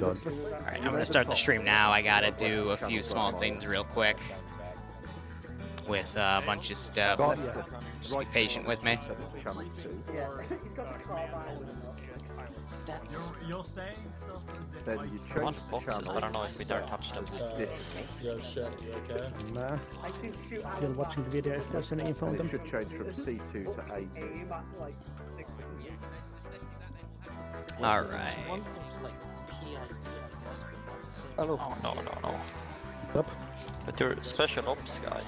Alright, I'm gonna start the stream now. I gotta do a few small things real quick with a bunch of stuff. Just be patient with me. You're saying stuff as if Then you change the channel. I don't know if we dare touch them. Still watching the video if there's any info on It them. should change from C2 to A2. Alright. Hello. No. Up. But you're a special ops guy.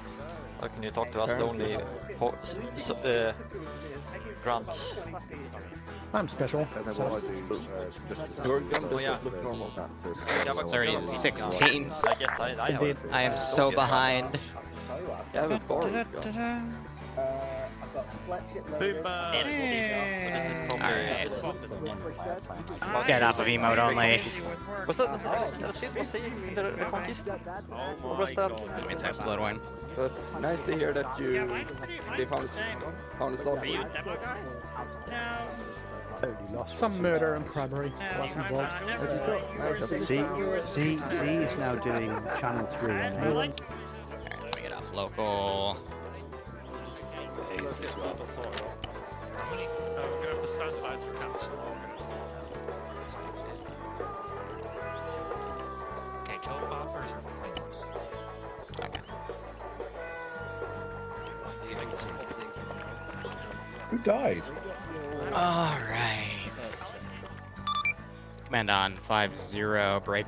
How can you talk to us lonely grunts? I'm special. And then what I do, just as It's already 16. I guess I have. I am so behind. Yeah, but boring. Alright. Get off of emote only. Was that the conquist? What was that? Give me a text blood one. But nice to hear that they found a slot. Some murder and Prairie was involved. Z is now doing channel 3 on me. Alright, let me get off local. We're gonna have to standardize your accounts. Okay, Joel buffers or frameworks. Okay. Who died? Alright. Command on 5-0, break.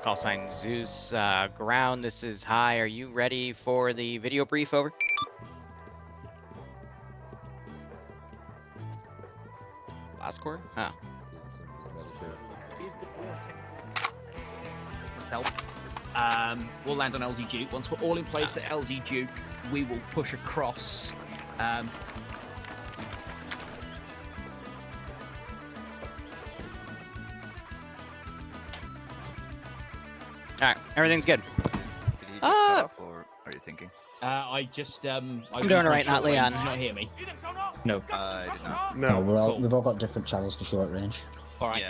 Call sign Zeus. Ground, this is high. Are you ready for the video brief? Over. Last chord? Huh. Let's help. We'll land on LZ Duke. Once we're all in place at LZ Duke, we will push across. Alright, everything's good. Did he just cut off, or are you thinking? I just I'm doing it right now, Leon. Did you not hear me? No. I did not. No, We've all got different channels for short range. Alright.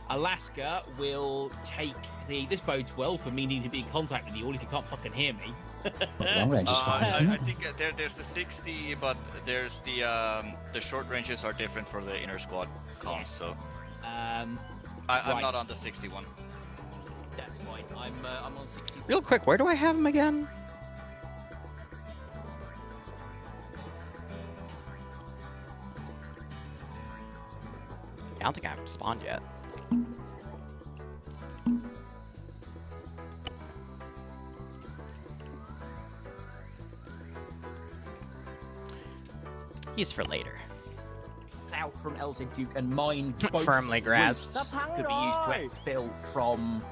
Alaska will take the. This bodes well for me needing to be in contact with you all if you can't fucking hear me. Long range is fine, isn't I it? think there's the 60, but there's the short ranges are different for the inner squad comms, so I'm right. not on the 61. That's fine. I'm on 60. Real quick, where do I have him again? I don't think I haven't spawned yet. He's for later. Out from LZ Duke and mine both Firmly grasped. routes could be used to exfil from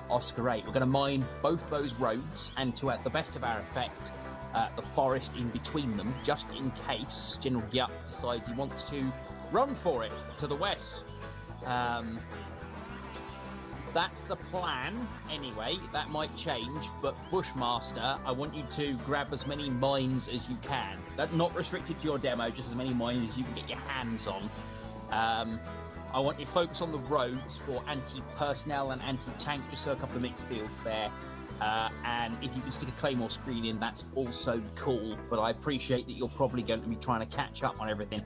Oscar 8. We're going to mine both those roads and to the best of our effect the forest in between them, just in case General Gyup decides he wants to run for it to the west. That's the plan anyway. That might change, but Bushmaster, I want you to grab as many mines as you can. That's not restricted to your demo, just as many mines as you can get your hands on. I want you to focus on the roads for anti-personnel and anti-tank, just so a couple of mixed fields there. And if you can stick a Claymore screen in, that's also cool, but I appreciate that you're probably going to be trying to catch up on everything.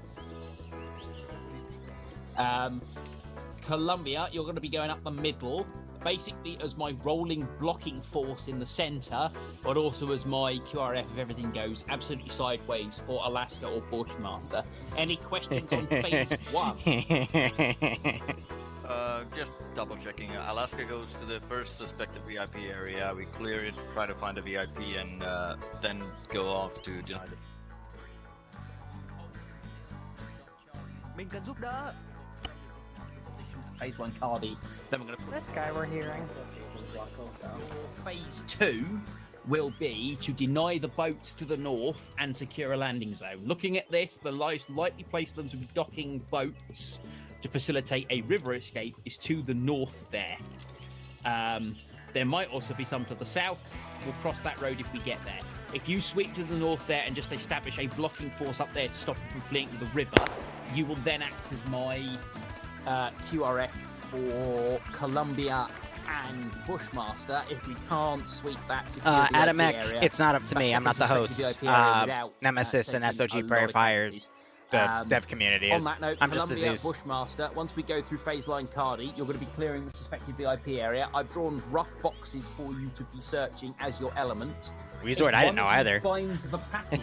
Columbia, you're going to be going up the middle, basically as my rolling blocking force in the center, but also as my QRF if everything goes absolutely sideways for Alaska or Bushmaster. Any questions on phase 1? Just double checking. Alaska goes to the first suspected VIP area. We clear it, try to find a VIP, and then go off to deny it. Mình cần giúp đỡ. Phase 1 Cardi. Then we're going to put This guy we're hearing. Phase 2 will be to deny the boats to the north and secure a landing zone. Looking at this, the most likely place for them to be docking boats to facilitate a river escape is to the north there. There might also be some to the south. We'll cross that road if we get there. If you sweep to the north there and just establish a blocking force up there to stop it from fleeing to the river, you will then act as my QRF for Columbia and Bushmaster. If we can't sweep that secure VIP Adamek, area, it's not up to that me. I'm not the second host. suspected VIP area without, Nemesis and taking a SOG lot Prairie of Fire, casualties. the dev community On is. that note, I'm just the Columbia, Zeus. Bushmaster, once we go through phase line Cardi, you're going to be clearing the suspected VIP area. I've drawn rough boxes for you to be searching as your element. Weezord, I didn't know either. Finds the package.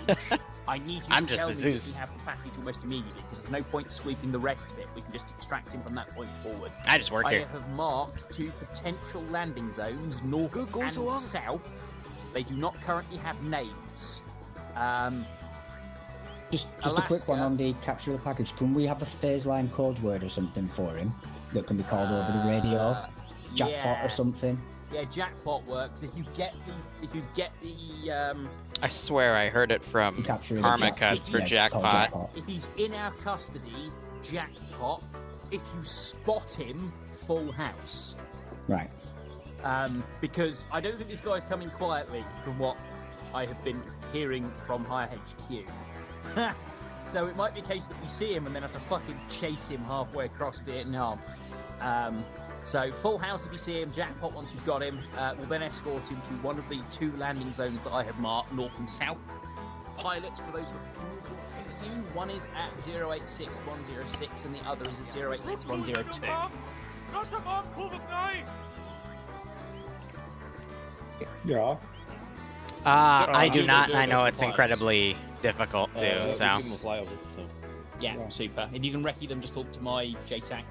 I need you I'm to just tell the me Zeus. if we have the package almost immediately, because there's no point sweeping the rest of it. We can just extract him from that point forward. I just work here. I have marked 2 potential landing zones, north and south. They do not currently have names. Just a quick one on the capture of the package. Can we have a phase line code word or something for him that can be called over the radio? Jackpot or something? Yeah, jackpot works. If you get the I swear I heard it from Karma Cuts for jackpot. If he's in our custody, jackpot. If you spot him, full house. Right. Because I don't think this guy's coming quietly, from what I have been hearing from Higher HQ. So it might be a case that we see him and then have to fucking chase him halfway across Vietnam. So full house if you see him, jackpot once you've got him. We'll then escort him to one of the 2 landing zones that I have marked, north and south. Pilots for those for you. One is at 086106 and the other is at 086102. Yeah. I do not, and I know it's incredibly difficult too, so. Yeah, super. If you can recce them, just talk to my JTAC.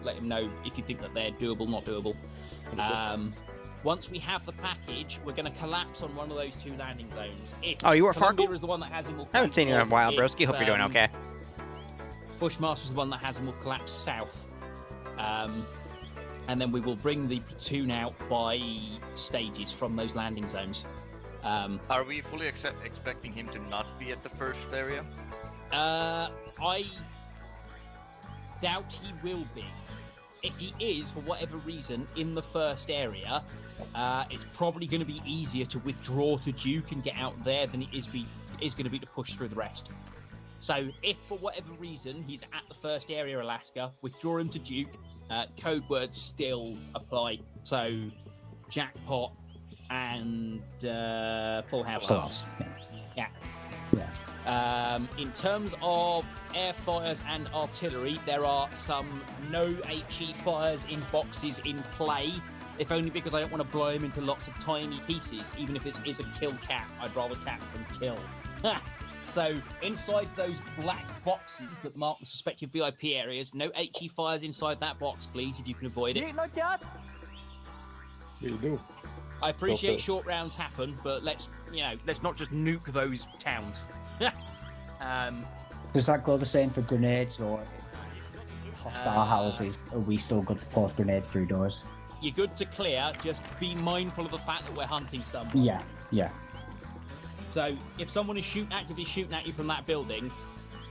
Let him know if you think that they're doable, not doable. Once we have the package, we're going to collapse on one of those 2 landing zones. Oh, you were Columbia Farkle? is the one that has him. I haven't seen you in a while, broski. Hope you're doing okay. Bushmaster's the one that has him will collapse south. And then we will bring the platoon out by stages from those landing zones. Are we fully expecting him to not be at the first area? I doubt he will be. If he is, for whatever reason, in the first area, it's probably going to be easier to withdraw to Duke and get out there than it is going to be to push through the rest. So if, for whatever reason, he's at the first area, Alaska, withdraw him to Duke, code words still apply. So jackpot and full house. Full house. Yeah. Yeah. In terms of air fires and artillery, there are some no HE fires in boxes in play, if only because I don't want to blow them into lots of tiny pieces, even if it is a kill cap. I'd rather cap than kill. So inside those black boxes that mark the suspected VIP areas, no HE fires inside that box, please, if you can avoid it. Yeah, you do. I appreciate short rounds happen, but let's not just nuke those towns. Does that go the same for grenades or hostile houses? Are we still good to post grenades through doors? You're good to clear, just be mindful of the fact that we're hunting someone. Yeah. So if someone is actively shooting at you from that building,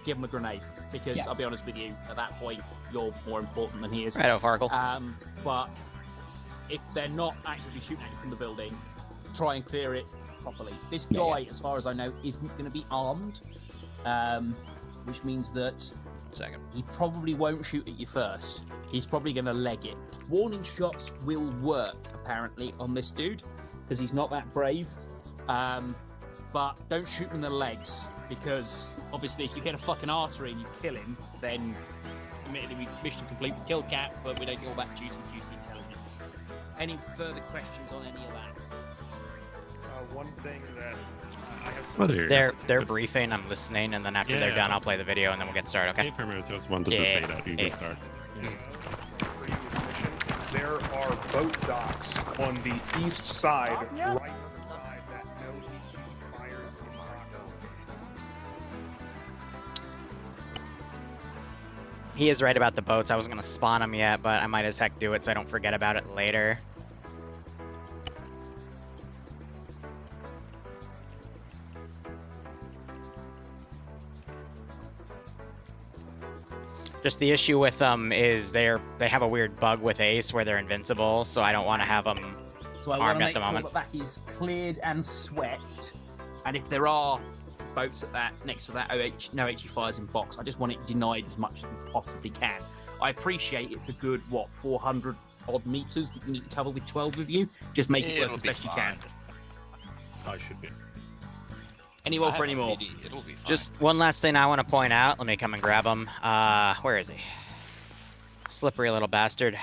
give them a grenade. Because I'll be honest with you, at that point, you're more important than he is. Right, Farkle. But if they're not actively shooting at you from the building, try and clear it properly. This guy, as far as I know, isn't going to be armed, which means that he probably won't shoot at you first. He's probably going to leg it. Warning shots will work, apparently, on this dude, because he's not that brave. But don't shoot him in the legs, because obviously if you get a fucking artery and you kill him, then admittedly mission complete with kill cap, but we don't get all that juicy intelligence. Any further questions on any of that? One thing that I have... They're briefing, I'm listening, and then after they're done, I'll play the video, and then we'll get started, okay? Just wanted to say that you can start. There are boat docks on the east side, right side, that no HE fires in Morocco. He is right about the boats. I wasn't going to spawn them yet, but I might as heck do it so I don't forget about it later. Just the issue with them is they have a weird bug with Ace where they're invincible, so I don't want to have them armed at the moment. So I want to make sure that is cleared and swept, and if there are boats at that next to that no HE fires in box, I just want it denied as much as we possibly can. I appreciate it's a good, 400 odd meters that you need to cover with 12 of you. Just make it work as best you can. I should be. Any more for any more? It'll be fine. Just one last thing I want to point out. Let me come and grab him. Where is he? Slippery little bastard.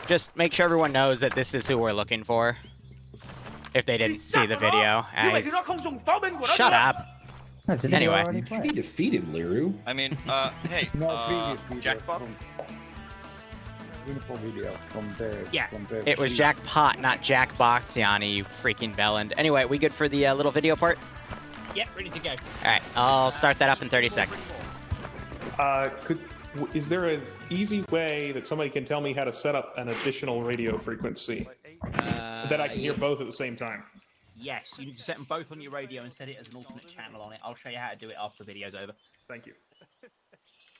Just make sure everyone knows that this is who we're looking for. If they didn't see the video. Shut up. Anyway. You need to feed him, Liru. I mean, hey, Jackpot? Uniform video from there. Yeah. It was Jackpot, not Jackbox, Yanni, you freaking bellend. Anyway, we good for the little video part? Yep, ready to go. Alright, I'll start that up in 30 seconds. Is there an easy way that somebody can tell me how to set up an additional radio frequency that I can hear both at the same time? Yes, you need to set them both on your radio and set it as an alternate channel on it. I'll show you how to do it after the video's over. Thank you.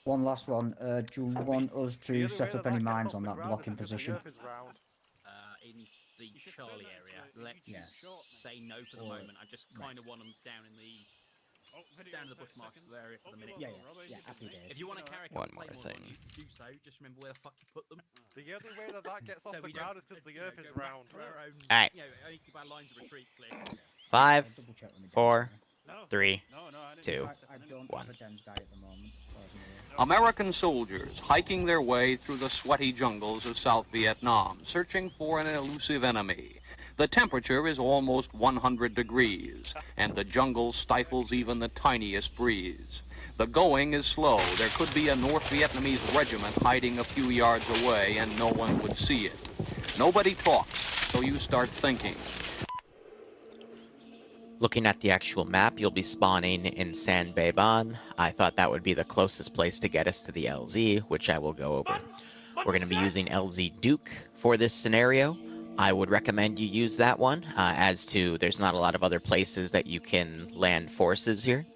One last one. Do you want us to set up any mines on that blocking position? In the Charlie area, let's say no for the moment. I just kind of want them down in the bushmarks area for the minute. Yeah, happy days. If you want to carry One more thing. do so. Just remember where the fuck you put them. The only way that gets off the ground is because the earth is round. Alright. Only keep our lines of retreat clear. 5, 4, 3, 2, 1. American soldiers hiking their way through the sweaty jungles of South Vietnam, searching for an elusive enemy. The temperature is almost 100 degrees, and the jungle stifles even the tiniest breeze. The going is slow. There could be a North Vietnamese regiment hiding a few yards away, and no one would see it. Nobody talks, so you start thinking. Looking at the actual map, you'll be spawning in San Beban. I thought that would be the closest place to get us to the LZ, which I will go over. We're going to be using LZ Duke for this scenario. I would recommend you use that one, as to there's not a lot of other places that you can land forces here.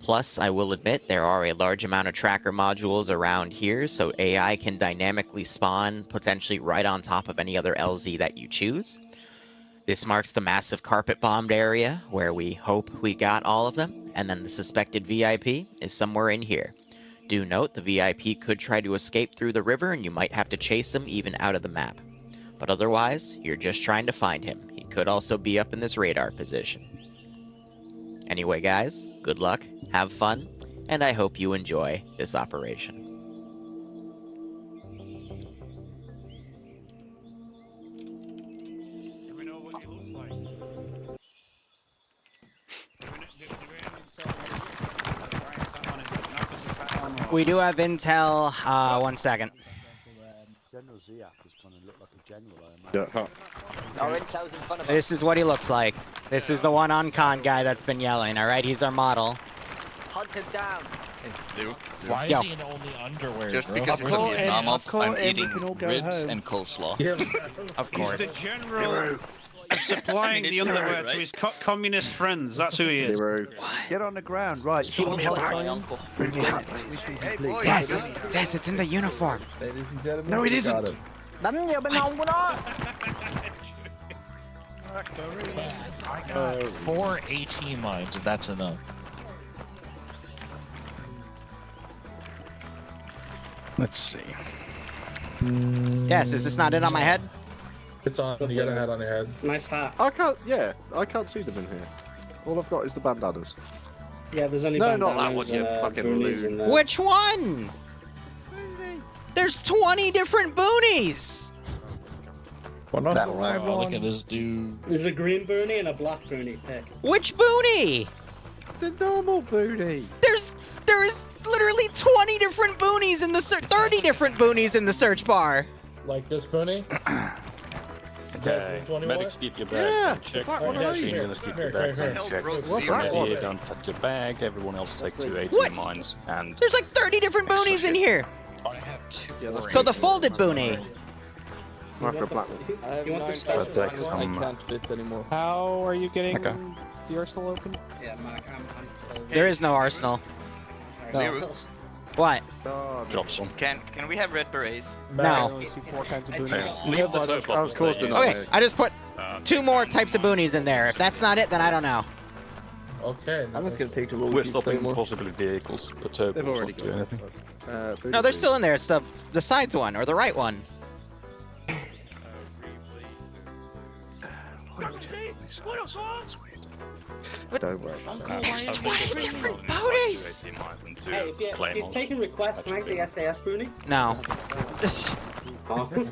Plus, I will admit, there are a large amount of tracker modules around here, so AI can dynamically spawn potentially right on top of any other LZ that you choose. This marks the massive carpet-bombed area, where we hope we got all of them, and then the suspected VIP is somewhere in here. Do note, the VIP could try to escape through the river, and you might have to chase him even out of the map. But otherwise, you're just trying to find him. He could also be up in this radar position. Anyway, guys, good luck, have fun, and I hope you enjoy this operation. We do have intel, 1 second. General Ziak is going to look like a general. Our intel's in front of us. This is what he looks like. This is the one on con guy that's been yelling, alright? He's our model. Hunt him down. Why is he in only underwear, Just bro? because we're in Vietnam, I'm eating ribs and coleslaw. Of course. He's the general supplying the underwear to his communist friends. That's who he is. Get on the ground, right? Hey, boys. Yes, yes, it's in the uniform. Ladies and gentlemen, No, it isn't. Đánh nhiều bên hông của nó. I got 4 AT mines, if that's enough. let's see. Yes, is this not it on my head? It's on. You got a hat on your head. Nice hat. I can't see them in here. All I've got is the bandanas. Yeah, there's only no, not that one, you fucking loon. Which one? There's 20 different boonies! Well, not That the right Look one. at this dude. There's a green boonie and a black boonie. Pick. Which boonie? The normal booty. There is literally 20 different boonies in the 30 different boonies in the search bar. Like this pony? Medics keep your bag. Check. Machines keep your bags unchecked. Here, don't touch your bag. Everyone else take 2 AT mines. And there's like 30 different boonies in here. I have 2. So the folded boonie. You want the special I can't fit anymore. How are you getting the arsenal open? Yeah, Mark, I'm There is no arsenal. Liru, What? Drop some. can we have red berets? No. I only see 4 kinds of boonies. Okay, I just put 2 more types of boonies in there. If that's not it, then I don't know. Okay. I'm just gonna take the road. We're stopping possibly vehicles, but They've already do anything. No, they're still in there. It's the sides one or the right one. Don't worry. There's 20 different booties! Hey, if you're taking requests, can I get the SAS, Bruni? No.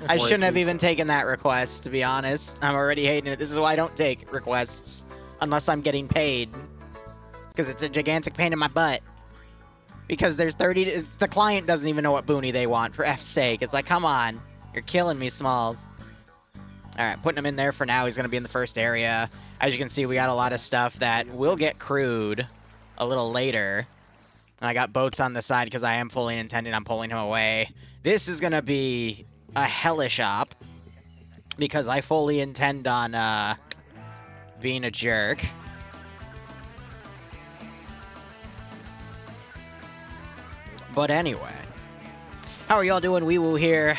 I shouldn't have even taken that request, to be honest. I'm already hating it. This is why I don't take requests. Unless I'm getting paid. Because it's a gigantic pain in my butt. Because there's 30... The client doesn't even know what boonie they want, for F's sake. It's like, come on. You're killing me, Smalls. Alright, putting him in there for now. He's going to be in the first area. As you can see, we got a lot of stuff that will get crewed a little later. And I got boats on the side because I am fully intending on pulling him away. This is going to be a hellish op. Because I fully intend on being a jerk. But anyway. How are y'all doing? Wee Woo here.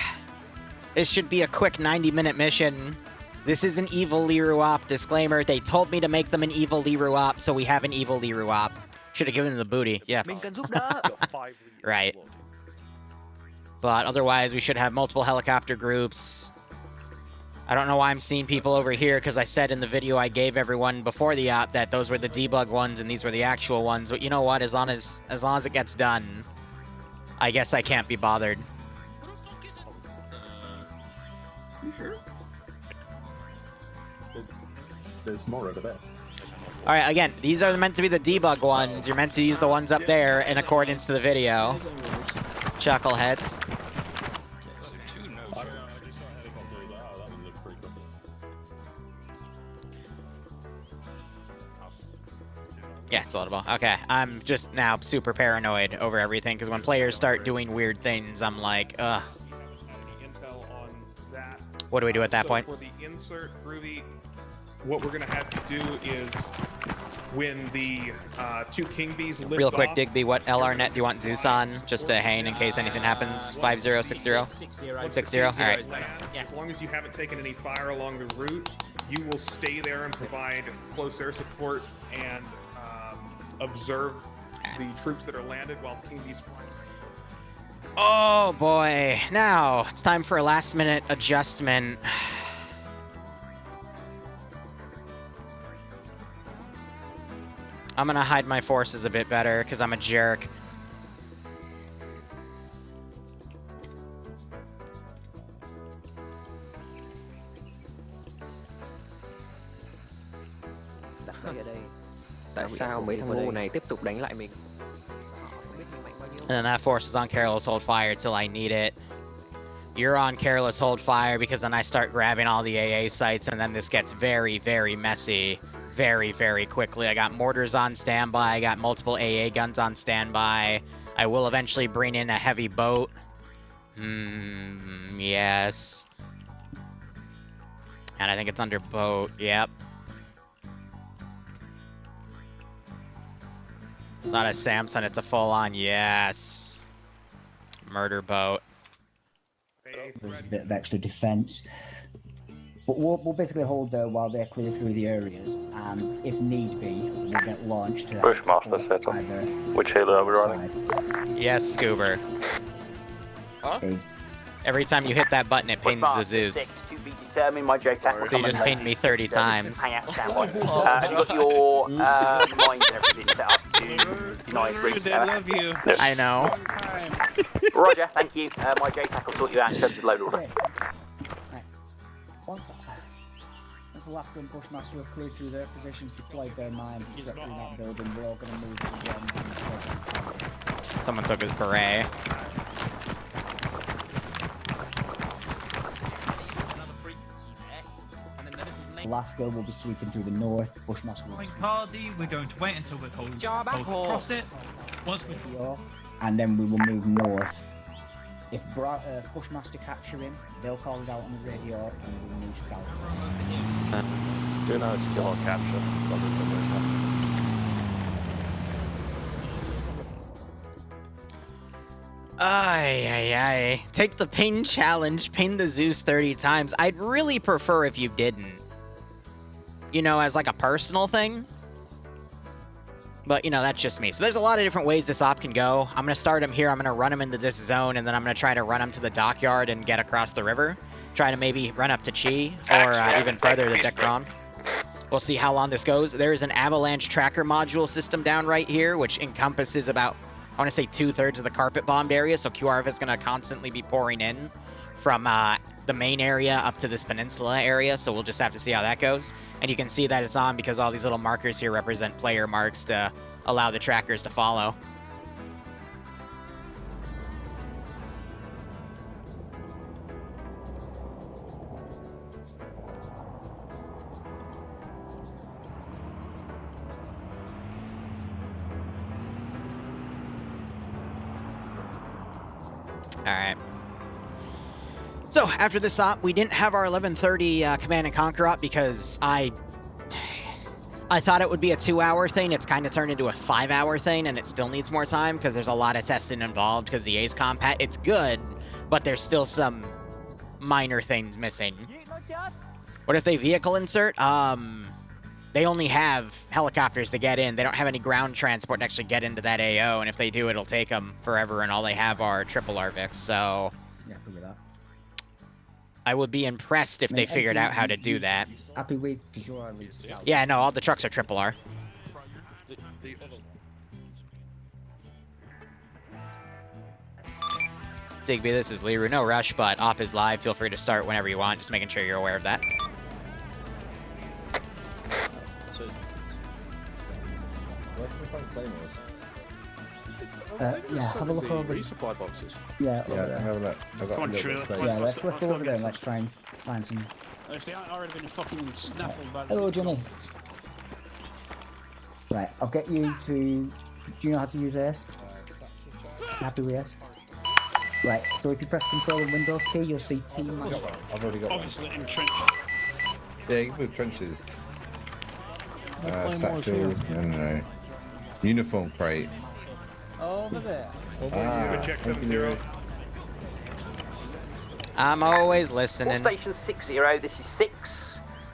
This should be a quick 90-minute mission. This is an evil Liru op. Disclaimer, they told me to make them an evil Liru op, so we have an evil Liru op. Should have given them the booty. Yeah. Right. But otherwise, we should have multiple helicopter groups. I don't know why I'm seeing people over here, because I said in the video I gave everyone before the op that those were the debug ones and these were the actual ones. But you know what? As long as it gets done, I guess I can't be bothered. You sure? There's more over there. Alright, again, these are meant to be the debug ones. You're meant to use the ones up there in accordance to the video. Chuckleheads. Yeah, it's loadable. Okay, I'm just now super paranoid over everything, because when players start doing weird things, I'm like, ugh. What do we do at that point? For the insert, Groovy, what we're going to have to do is when the two King Bees lift Real quick, off, Digby, what LR net do you want Zeus on? Just to hang in case anything happens. 5060? 60? Alright. As long as you haven't taken any fire along the route, you will stay there and provide close air support and observe the troops that are landed while King Bees fly. Oh boy. Now, it's time for a last minute adjustment. I'm gonna hide my forces a bit better, because I'm a jerk. Tại sao mấy thằng ngu này tiếp tục đánh lại mình? And then that force is on careless hold fire till I need it. You're on careless hold fire because then I start grabbing all the AA sites, and then this gets very, very messy very, very quickly. I got mortars on standby. I got multiple AA guns on standby. I will eventually bring in a heavy boat. Yes. And I think it's under boat. Yep. It's not a Samson, it's a full-on, yes. Murder boat. There's a bit of extra defense. But we'll basically hold there while they clear through the areas, and if need be, we'll get launched to Bushmaster setup. Which halo are we running? Yes, Scoober. Huh? Every time you hit that button, it pings the Zeus. My JTAC So you just pinged me 30 times. Hang out standby. Have you got your mines and everything set up to deny groups? They love you. I know. Roger, thank you. My JTAC will sort you out in terms of load order. Right. Once Alaska and Bushmaster have cleared through their positions, deployed their mines, and swept through that building, we're all going to move to one. Someone took his beret. Alaska will be sweeping through the north, Bushmaster will be Party, we're going to wait until we're told across it. Once we and then we will move north. If Bushmaster capture him, they'll call it out on the radio, and we'll move south. Do you know it's dog capture? Ay. Take the ping challenge, ping the Zeus 30 times. I'd really prefer if you didn't. You know, as like a personal thing. But, you know, that's just me. So there's a lot of different ways this op can go. I'm going to start him here. I'm going to run him into this zone, and then I'm going to try to run him to the dockyard and get across the river. Try to maybe run up to Chi, or even further to Dekron. We'll see how long this goes. There is an avalanche tracker module system down right here, which encompasses about, I want to say, 2/3 of the carpet bombed area. So QRF is going to constantly be pouring in from the main area up to this peninsula area. So we'll just have to see how that goes. And you can see that it's on because all these little markers here represent player marks to allow the trackers to follow. Alright. So, after this op, we didn't have our 11:30 Command and Conquer op because I thought it would be a 2-hour thing. It's kind of turned into a 5-hour thing, and it still needs more time because there's a lot of testing involved because the Ace Compat, it's good, but there's still some minor things missing. What if they vehicle insert? They only have helicopters to get in. They don't have any ground transport to actually get into that AO, and if they do, it'll take them forever, and all they have are triple RVICs, so... Yeah, happy with that. I would be impressed if they figured out how to do that. Happy with, because you're our lead scout. Yeah, no, all the trucks are triple R. Digby, this is Liru. No rush, but op is live. Feel free to start whenever you want, just making sure you're aware of that. Yeah, have a look over. Resupply boxes. Yeah, over there. Have a look. I've got Come on, a little Shrew, bit of space. Yeah, let's go over there and let's try and find some. If they aren't already been fucking snaffled by the... Hello, Johnny. Right, I'll get you to. Do you know how to use AS? Happy with AS? Right, so if you press Control and Windows key, you'll see team. I've already got Obviously in trenches. Yeah, you can move trenches. Satchel, I don't know. Uniform crate. Over there. Good check, 7-0. I'm always listening. Station 60, this is 6.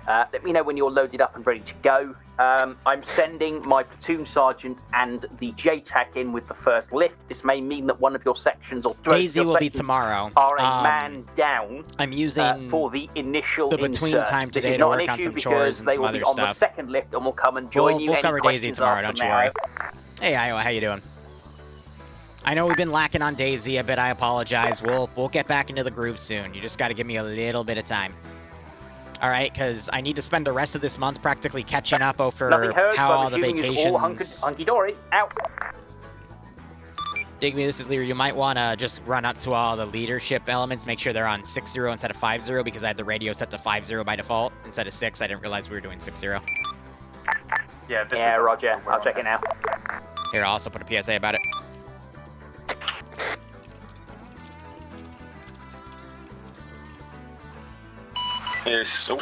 Let me know when you're loaded up and ready to go. I'm sending my platoon sergeant and the JTAC in with the first lift. This may mean that one of your sections or Daisy will be tomorrow. Are a man down. I'm using for the initial the between insert. time This today is to not work an on issue some chores and because some they other will be on stuff. the second lift and will come and join you. We'll Any cover Daisy questions tomorrow, after don't you now? worry. Hey, Iowa, how you doing? I know we've been lacking on Daisy a bit. I apologize. We'll get back into the groove soon. You just got to give me a little bit of time. All right, because I need to spend the rest of this month practically catching up over how all the vacations... Hunky-dory, out. Digby, this is Liru. You might want to just run up to all the leadership elements, make sure they're on 6-0 instead of 5-0, because I had the radio set to 5-0 by default instead of 6. I didn't realize we were doing 6-0. Yeah, roger. I'll check it now. Here, I'll also put a PSA about it. Yes, so.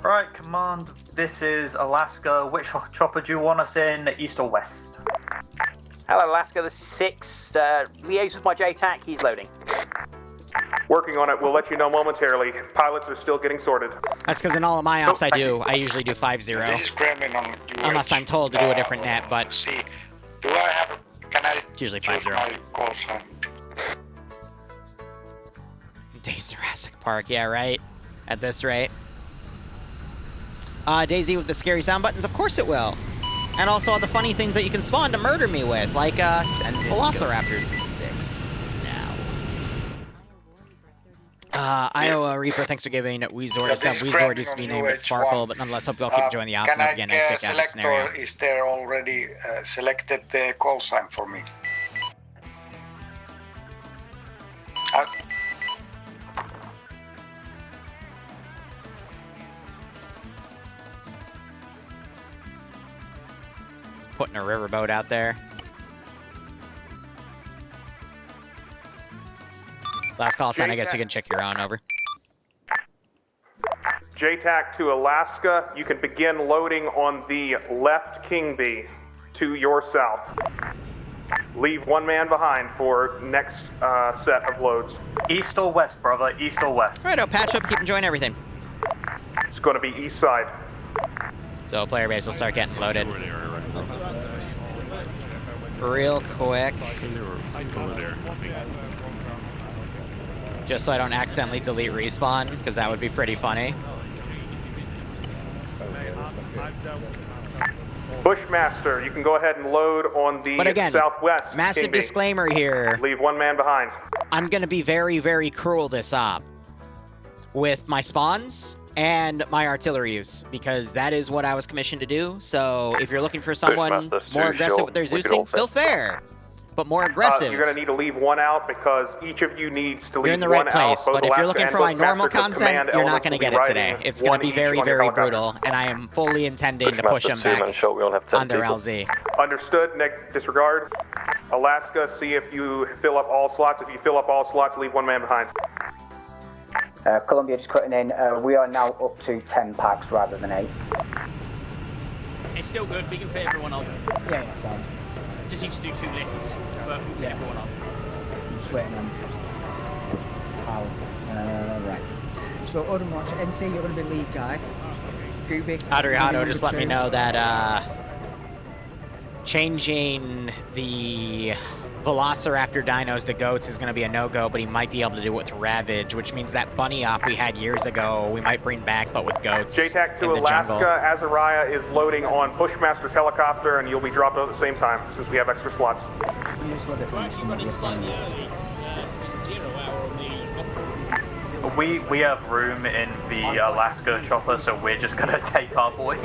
Right, command, this is Alaska. Which chopper do you want us in, east or west? Hello, Alaska, this is 6. Liaise with my JTAC, he's loading. Working on it. We'll let you know momentarily. Pilots are still getting sorted. That's because in all of my ops I usually do 5-0. Unless I'm told to do a different net, but it's usually 5-0. Days Jurassic Park, yeah, right? At this rate. Daisy with the scary sound buttons, of course it will. And also all the funny things that you can spawn to murder me with, like Velociraptors. 6 now. Iowa Reaper, thanks for giving Weezor a sub. Weezor used to be named Farkle, but nonetheless, hope you all keep enjoying the ops and again, nice stick out the scenario. Is there already selected the call sign for me? Putting a riverboat out there. Last call sign, I guess you can check your own, over. JTAC to Alaska, you can begin loading on the left King Bee to your south. Leave one man behind for next set of loads. East or west, brother? East or west? Alright, I'll patch up, keep enjoying everything. It's going to be east side. So player base will start getting loaded. Real quick. Just so I don't accidentally delete respawn, because that would be pretty funny. Bushmaster, you can go ahead and load on the But again, southwest. massive King B. disclaimer here. Leave one man behind. I'm going to be very, very cruel this op with my spawns and my artillery use, because that is what I was commissioned to do. So if you're looking for someone more aggressive with their Zeusing, still fair, but more aggressive. You're going to need to leave one out because each of you needs to leave You're in the right one place, out. but if you're looking for my normal content, you're not going to get it today. It's going to be very, very brutal, and I am fully intending to push them back on their LZ. Understood. Disregard. Alaska, see if you fill up all slots. If you fill up all slots, leave one man behind. Columbia just cutting in. We are now up to 10 packs rather than 8. It's still good. We can fit everyone on. Yeah, sound. Just need to do 2 lifts, but we can fit everyone on. I'm just waiting on how. Right. So, Odinwatch, NT, you're going to be lead guy. Digby. Adriano just let me know that changing the Velociraptor dinos to goats is going to be a no-go, but he might be able to do it with Ravage, which means that bunny op we had years ago, we might bring back, but with goats JTAC to in the Alaska, jungle. Azariah is loading on Bushmaster's helicopter, and you'll be dropped out at the same time, since we have extra slots. You just let it We're actually running slightly early. 0 hour on the... We have room in the Alaska chopper, so we're just going to take our boy.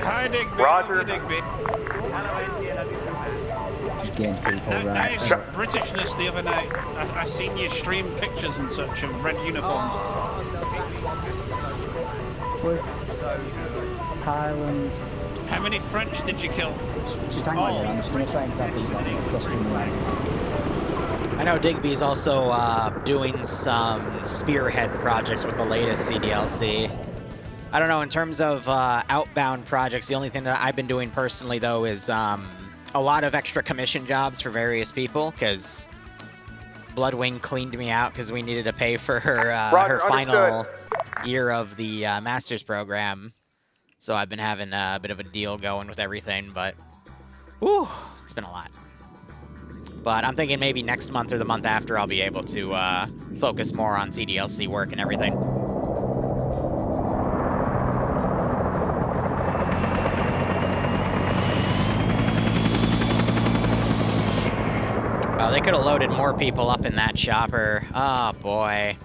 Hi, Digby. Roger. Digby. Just getting people right. Nice Britishness the other night. I seen you stream pictures and such of red uniforms. Highland. How many French did you kill? Just hang on, I'm just going to try and grab these like clustering around. I know Digby's also doing some spearhead projects with the latest CDLC. I don't know, in terms of outbound projects, the only thing that I've been doing personally, though, is a lot of extra commission jobs for various people, because Bloodwing cleaned me out because we needed to pay for her her final year of the master's program. So I've been having a bit of a deal going with everything, but whew, it's been a lot. But I'm thinking maybe next month or the month after I'll be able to focus more on CDLC work and everything. Oh, they could have loaded more people up in that chopper. Oh, boy.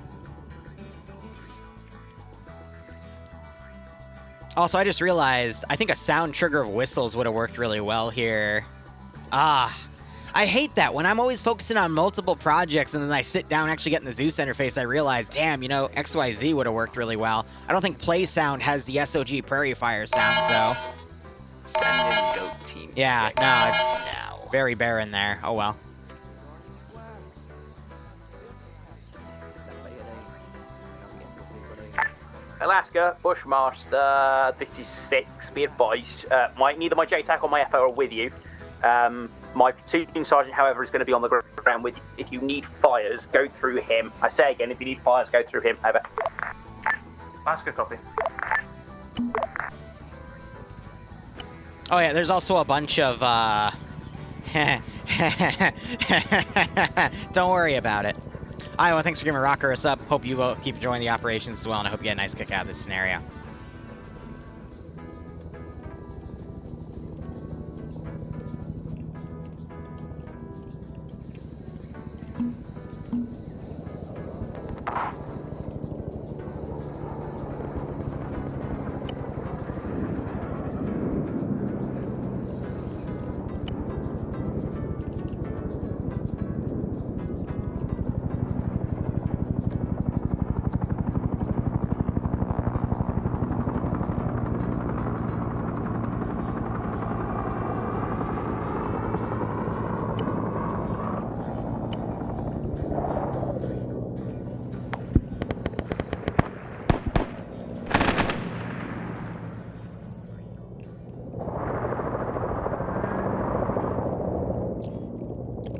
Also, I just realized, I think a sound trigger of whistles would have worked really well here. I hate that. When I'm always focusing on multiple projects and then I sit down actually getting the Zeus interface, I realize, damn, you know, XYZ would have worked really well. I don't think Play Sound has the SOG Prairie Fire sounds, though. Send in Goat Team 6. Yeah, no, it's very barren there. Oh, well. Alaska, Bushmaster, this is 6, be advised. Neither my JTAC or my FO are with you. My platoon sergeant, however, is going to be on the ground with you. If you need fires, go through him. I say again, if you need fires, go through him. Over. Alaska, copy. Oh, yeah, there's also a bunch of, don't worry about it. Iowa, thanks for giving Rocker us up. Hope you will keep enjoying the operations as well, and I hope you get a nice kick out of this scenario.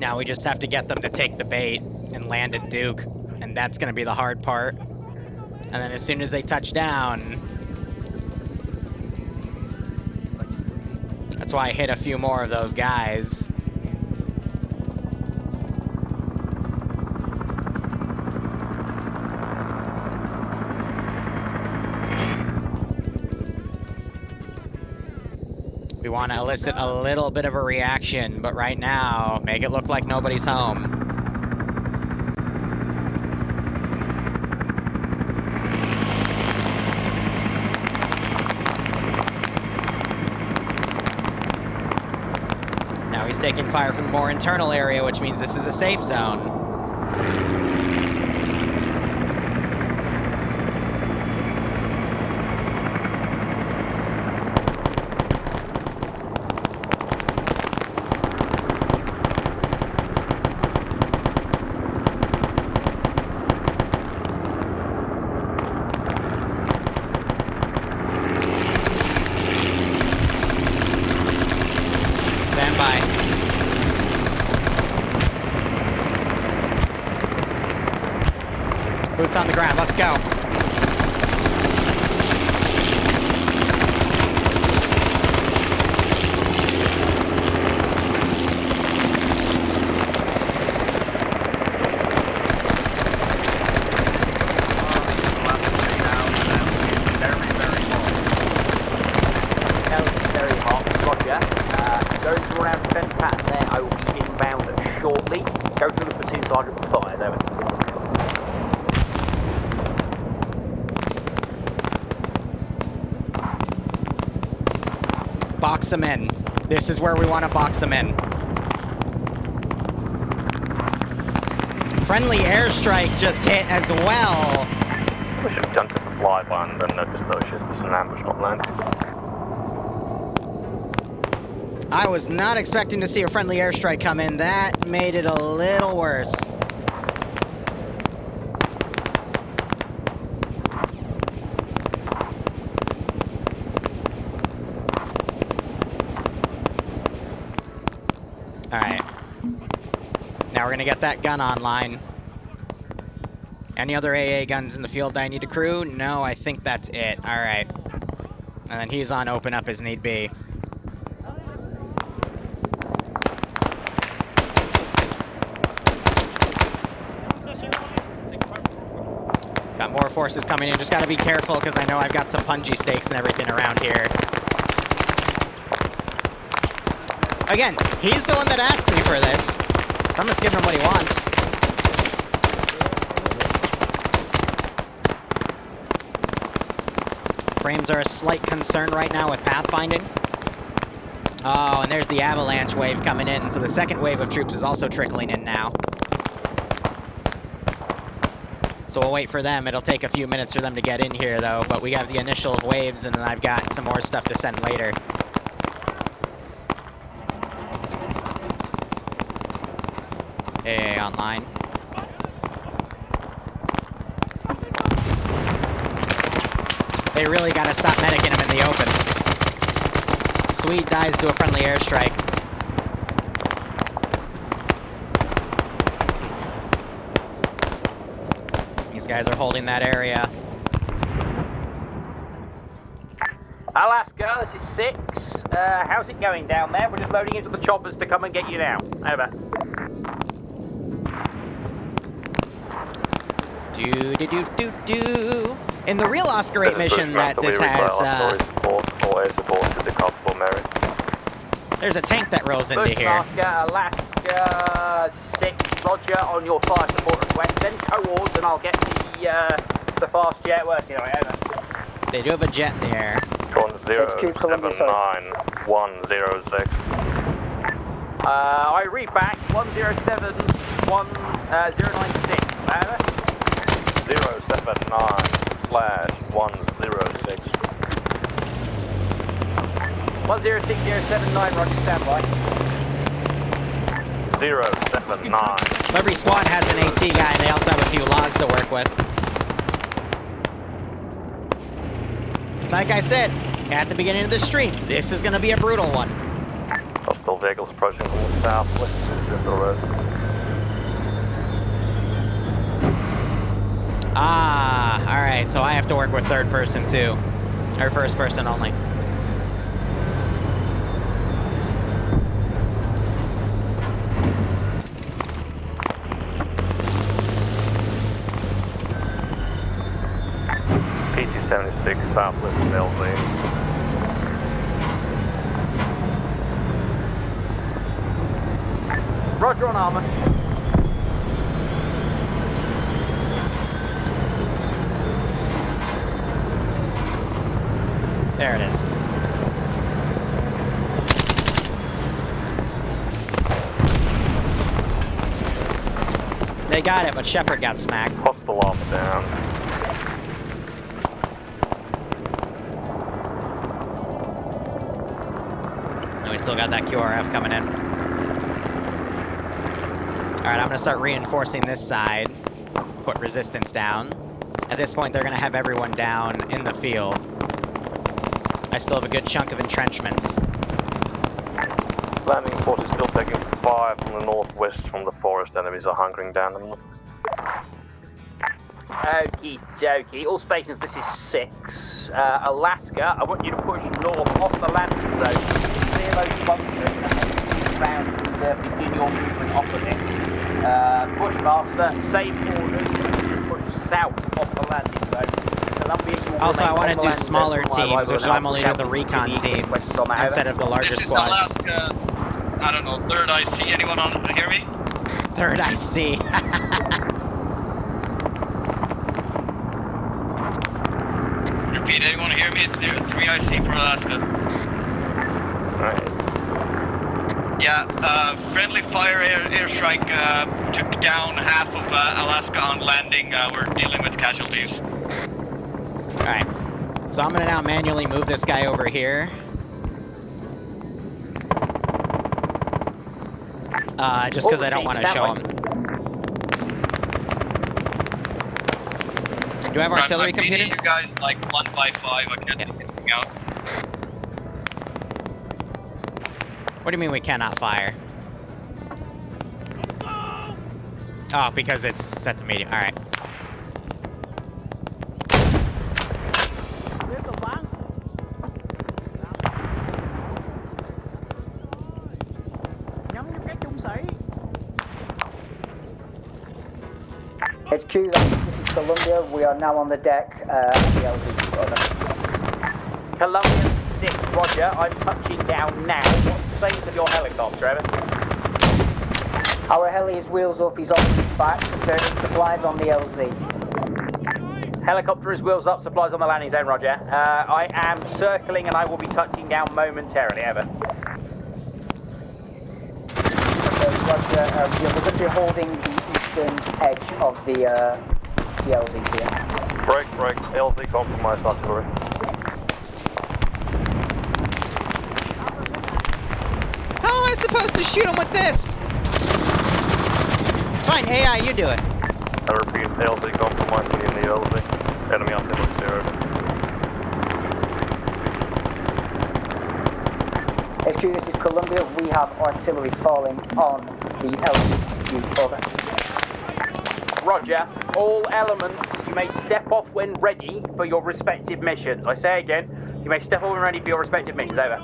Now we just have to get them to take the bait and land at Duke, and that's going to be the hard part. And then as soon as they touch down, That's why I hit a few more of those guys. We want to elicit a little bit of a reaction, but right now, make it look like nobody's home. Now he's taking fire from the more internal area, which means this is a safe zone. Boots on the ground, let's go. Very hot, roger. Going to run out of defense pattern there, I will be inbound shortly. Go to the platoon sergeant for fires, over. Box them in. This is where we want to box them in. Friendly airstrike just hit as well. We should have jumped to the fly by and then noticed those shit. There's an ambush not landing. I was not expecting to see a friendly airstrike come in. That made it a little worse. Alright. Now we're gonna get that gun online. Any other AA guns in the field I need to crew? No, I think that's it. Alright. And then he's on open up as need be. Got more forces coming in. Just gotta be careful because I know I've got some punji stakes and everything around here. Again, he's the one that asked me for this. I'm just giving him what he wants. Frames are a slight concern right now with pathfinding. Oh, and there's the avalanche wave coming in, so the second wave of troops is also trickling in now. So we'll wait for them. It'll take a few minutes for them to get in here, though, but we have the initial waves, and then I've got some more stuff to send later. AA online. They really gotta stop medicing him in the open. Swede dies to a friendly airstrike. These guys are holding that area. Alaska, this is 6. How's it going down there? We're just loading into the choppers to come and get you now. Over. Do. In the real Oscar 8 mission that this has, there's a tank that rolls into here. Bushmaster, Alaska 6, roger on your fire support request. Then cohorts and I'll get the fast jet working on it. Over. They do have a jet in the air. 1079-106. I read back 107-1096. Over. 079/106. 106079, roger, standby. 079. Every squad has an AT guy, and they also have a few laws to work with. Like I said at the beginning of the stream, this is going to be a brutal one. Hostile vehicles approaching from the southwest of the road. Ah, alright, so I have to work with third person too. Or first person only. 76 southwest of LZ. Roger on armor. There it is. They got it, but Shepard got smacked. Hostile armor down. And we still got that QRF coming in. Alright, I'm gonna start reinforcing this side. Put resistance down. At this point, they're gonna have everyone down in the field. I still have a good chunk of entrenchments. Landing force is still taking fire from the northwest from the forest. Enemies are hunkering down them. Okie dokie. All stations, this is 6. Alaska, I want you to push north off the landing zone. Clear those bunkers and then round and begin your movement opposite. Bushmaster, same orders. Push south off the landing zone. Also, I want to do smaller teams, which I'm only doing the recon teams instead of the larger squads. Alaska, I don't know, 3rd IC, anyone on to hear me? 3rd IC. Repeat, anyone hear me? It's 3 IC for Alaska. Alright. Yeah, friendly fire airstrike took down half of Alaska on landing. We're dealing with casualties. Alright, so I'm gonna now manually move this guy over here. Just because I don't want to show him. Do I have artillery computer? You guys like 1 by 5, I can't take anything out. What do you mean we cannot fire? Oh, because it's set to medium. Alright. HQ, this is Columbia. We are now on the deck at the LZ. Columbia 6, roger. I'm touching down now. What's the status of your helicopter, Evan? Our heli is wheels up, he's off his back, returning supplies on the LZ. Helicopter is wheels up, supplies on the landing zone, roger. I am circling and I will be touching down momentarily, Evan. Roger, we're going to be holding the eastern edge of the LZ here. Break, LZ compromised artillery. How am I supposed to shoot him with this? Fine, AI, you do it. I repeat, LZ compromising in the LZ. Enemy artillery 0. HQ, this is Columbia. We have artillery falling on the LZ. Over. Roger. All elements, you may step off when ready for your respective missions. I say again, you may step off when ready for your respective missions. Over.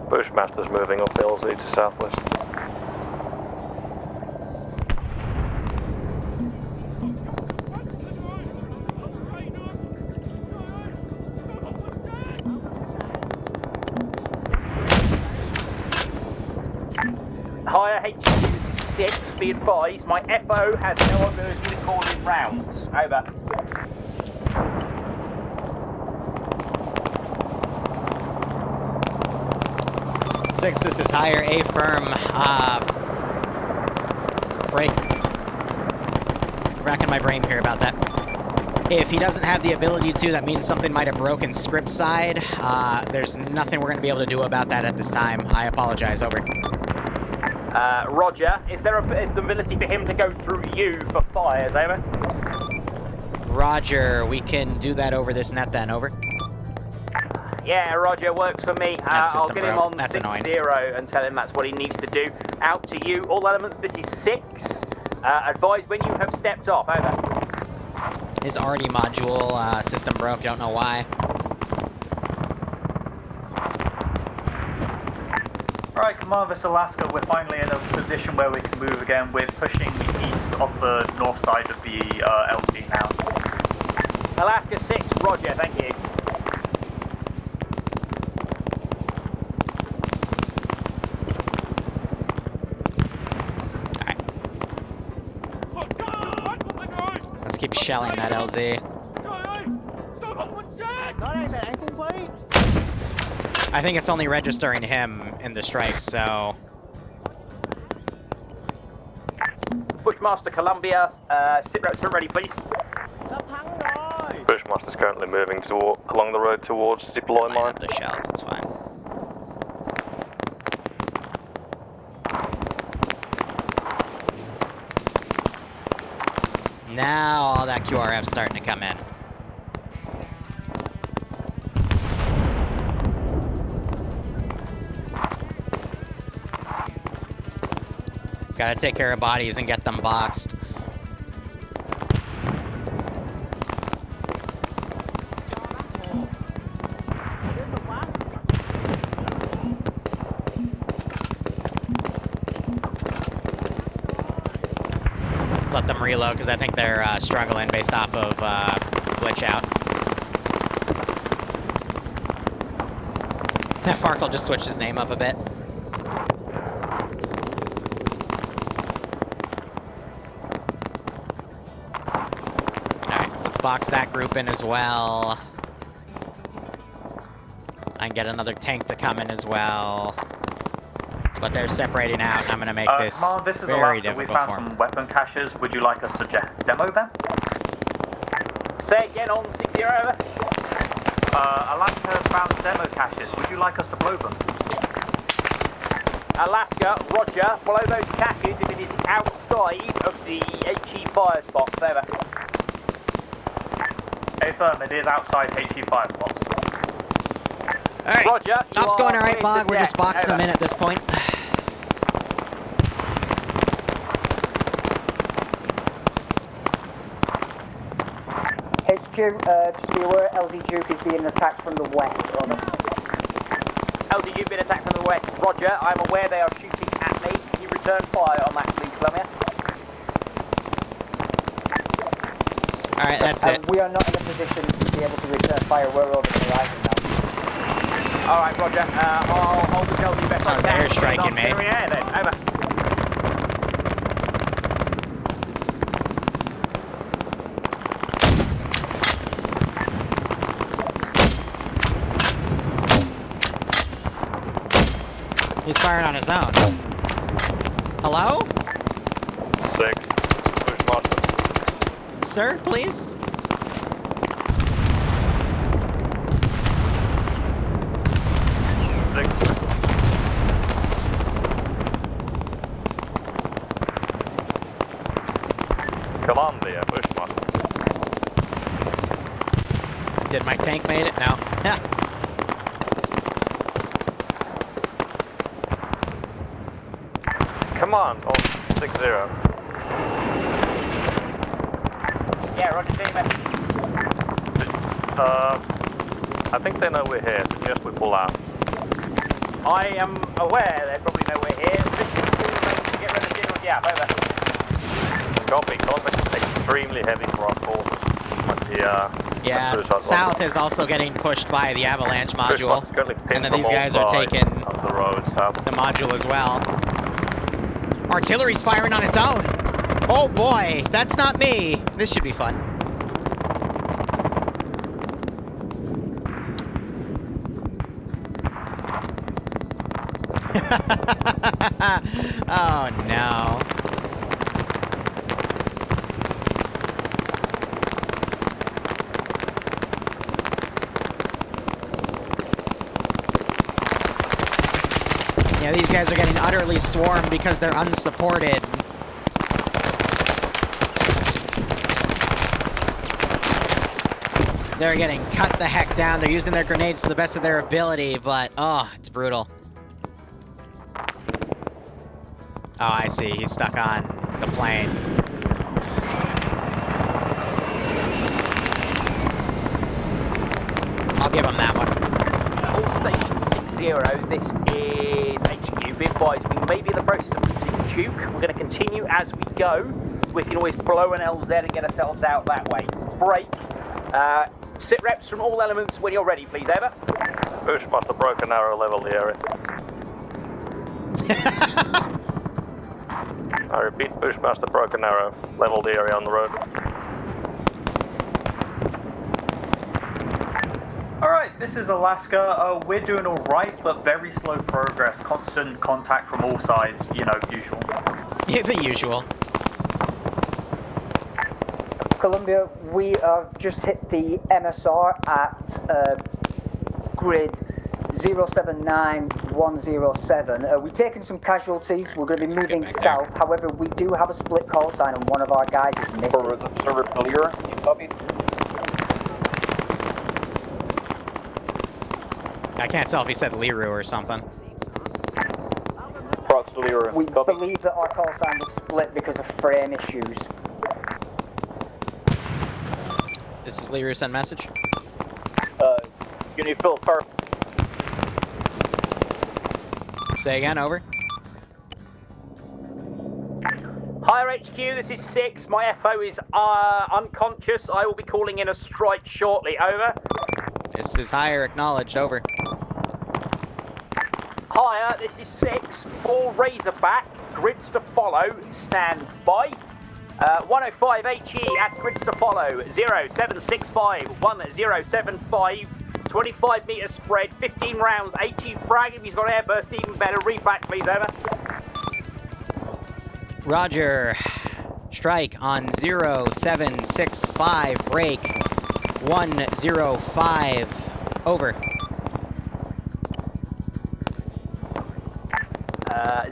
Bushmaster's moving off LZ to southwest. Higher HQ6, be advised, my FO has no ability to call in rounds. Over. Six, this is higher, A firm. Break. Racking my brain here about that. If he doesn't have the ability to, that means something might have broken script side. There's nothing we're going to be able to do about that at this time. I apologize, over. Roger. Is there an ability for him to go through you for fires, over? Roger, we can do that over this net then, over. Yeah, Roger, works for me. I'll get him on 6-0 and tell him that's what he needs to do. Out to you. All elements, this is 6. Advise when you have stepped off, over. His RD module system broke, don't know why. Command, this Alaska, we're finally in a position where we can move again. We're pushing east off the north side of the LZ now. Alaska 6, roger, thank you. Let's keep shelling that LZ. I think it's only registering him in the strikes, so... Bushmaster Columbia, sit ready, please. Bushmaster's currently moving along the road towards deploy line mine. Up the shells, it's fine. Now all that QRF's starting to come in. Gotta take care of bodies and get them boxed. Let's let them reload, because I think they're struggling based off of glitch out. Farkle just switched his name up a bit. Box that group in as well. I can get another tank to come in as well. But they're separating out, and I'm going to make this Command, this is We Alaska. very difficult We found for them. some weapon caches. Would you like us to demo them? Say again on 60 over. Alaska has found demo caches. Would you like us to blow them? Alaska, roger. Blow those caches if it is outside of the HE fire spots. Over. Affirm, it is outside HE5 spots. Alright, roger. Job's going alright, Bog. We're just boxing them in at this point. HQ, just be aware, LZ Duke is being attacked from the west. Over. LZ Duke being attacked from the west. Roger, I'm aware they are shooting at me. Can you return fire on that, please, Columbia? Alright, that's it. We are not in a position to be able to return fire. We're over the horizon now. Alright, roger. I'll hold the LZ best I was can. airstriking me. Air then. Over. He's firing on his own. Hello? 6. Bushmaster. Sir, please? Columbia, Bushmaster. Did my tank made it? No. Come on 6-0. Yeah, roger, team. I think they know we're here, suggest we pull out. I am aware they probably know we're here. Get rid of General Gap, over. Copy, contact extremely heavy for our forces. Yeah, south is also getting pushed by the avalanche module. And then these guys are taking the module as well. Artillery's firing on its own. Oh boy, that's not me. This should be fun. Oh no. Yeah, these guys are getting utterly swarmed because they're unsupported. They're getting cut the heck down. They're using their grenades to the best of their ability, but oh, it's brutal. Oh, I see. He's stuck on the plane. I'll give him that one. All station 60, this is HQ. be advised, we may be in the process of losing Duke. We're going to continue as we go. We can always blow an LZ and get ourselves out that way. Break. Sit reps from all elements when you're ready, please, over. Bushmaster broken arrow, level the area. I repeat, Bushmaster broken arrow, level the area on the road. Alright, this is Alaska. We're doing alright, but very slow progress. Constant contact from all sides, you know, usual. Yeah, the usual. Columbia, we have just hit the MSR at grid 079107. We've taken some casualties. We're going to be moving south. However, we do have a split call sign and one of our guys is missing. For the server Liru, copy. I can't tell if he said Liru or something. Prox to Liru, we believe that our call sign was split because of frame issues. This is Liru, send message. You need Phil first. Say again, over. Higher HQ, this is 6. My FO is unconscious. I will be calling in a strike shortly, over. This is higher, acknowledged, over. Higher, this is 6. 4 Razorback, grids to follow, stand by. 105 HE at grids to follow, 0765, 1075, 25 meter spread, 15 rounds, HE frag, if he's got airburst even better, refact please, over. Roger. Strike on 0765, break 105, over.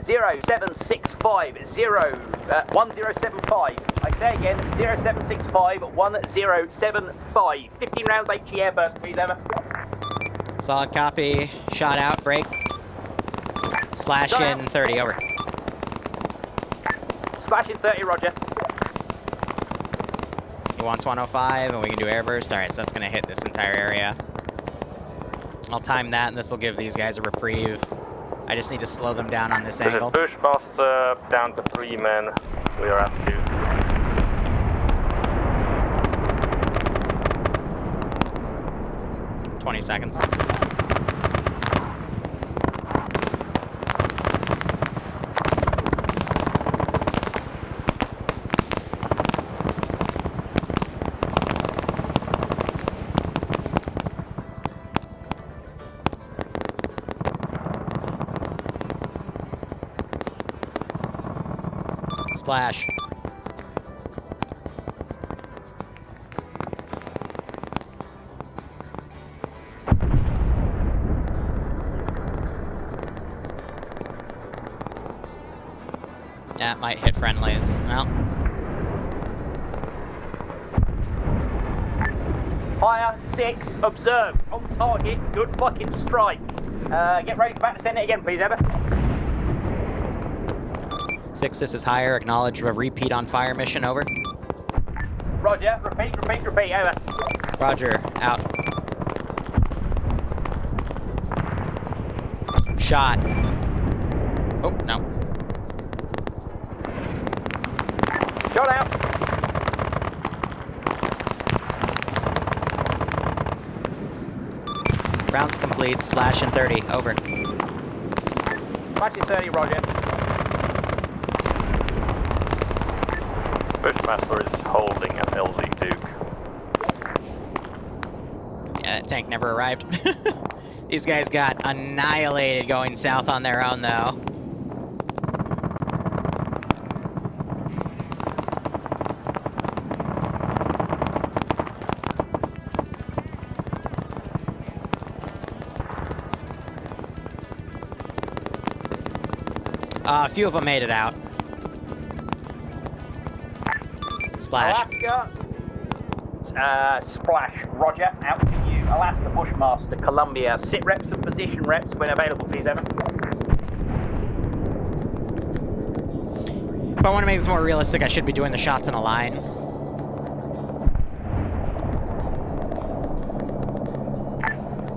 0765, 1075. I say again, 0765, 1075. 15 rounds HE airburst, please, over. Solid copy. Shot out, break. Splash Shot in out. 30, over. Splash in 30, roger. He wants 105, and we can do airburst. Alright, so that's going to hit this entire area. I'll time that, and this will give these guys a reprieve. I just need to slow them down on this angle. This is Bushmaster down to 3 men. We are at 2. 20 seconds. Splash. Yeah, it might hit friendlies. Well. Higher, 6, observe, on target, good fucking strike. Get ready for back to send it again, please, over. 6, this is higher. Acknowledge a repeat on fire mission, over. Roger, repeat, over. Roger, out. Shot. Oh, no. Shot out. Rounds complete. Splash in 30, over. Splash in 30, roger. Bushmaster is holding an LZ Duke. Yeah, that tank never arrived. These guys got annihilated going south on their own, though. A few of them made it out. Splash. Alaska. Splash. Roger. Out to you. Alaska Bushmaster. Columbia. Sit reps and position reps when available, please, Evan. If I want to make this more realistic, I should be doing the shots in a line.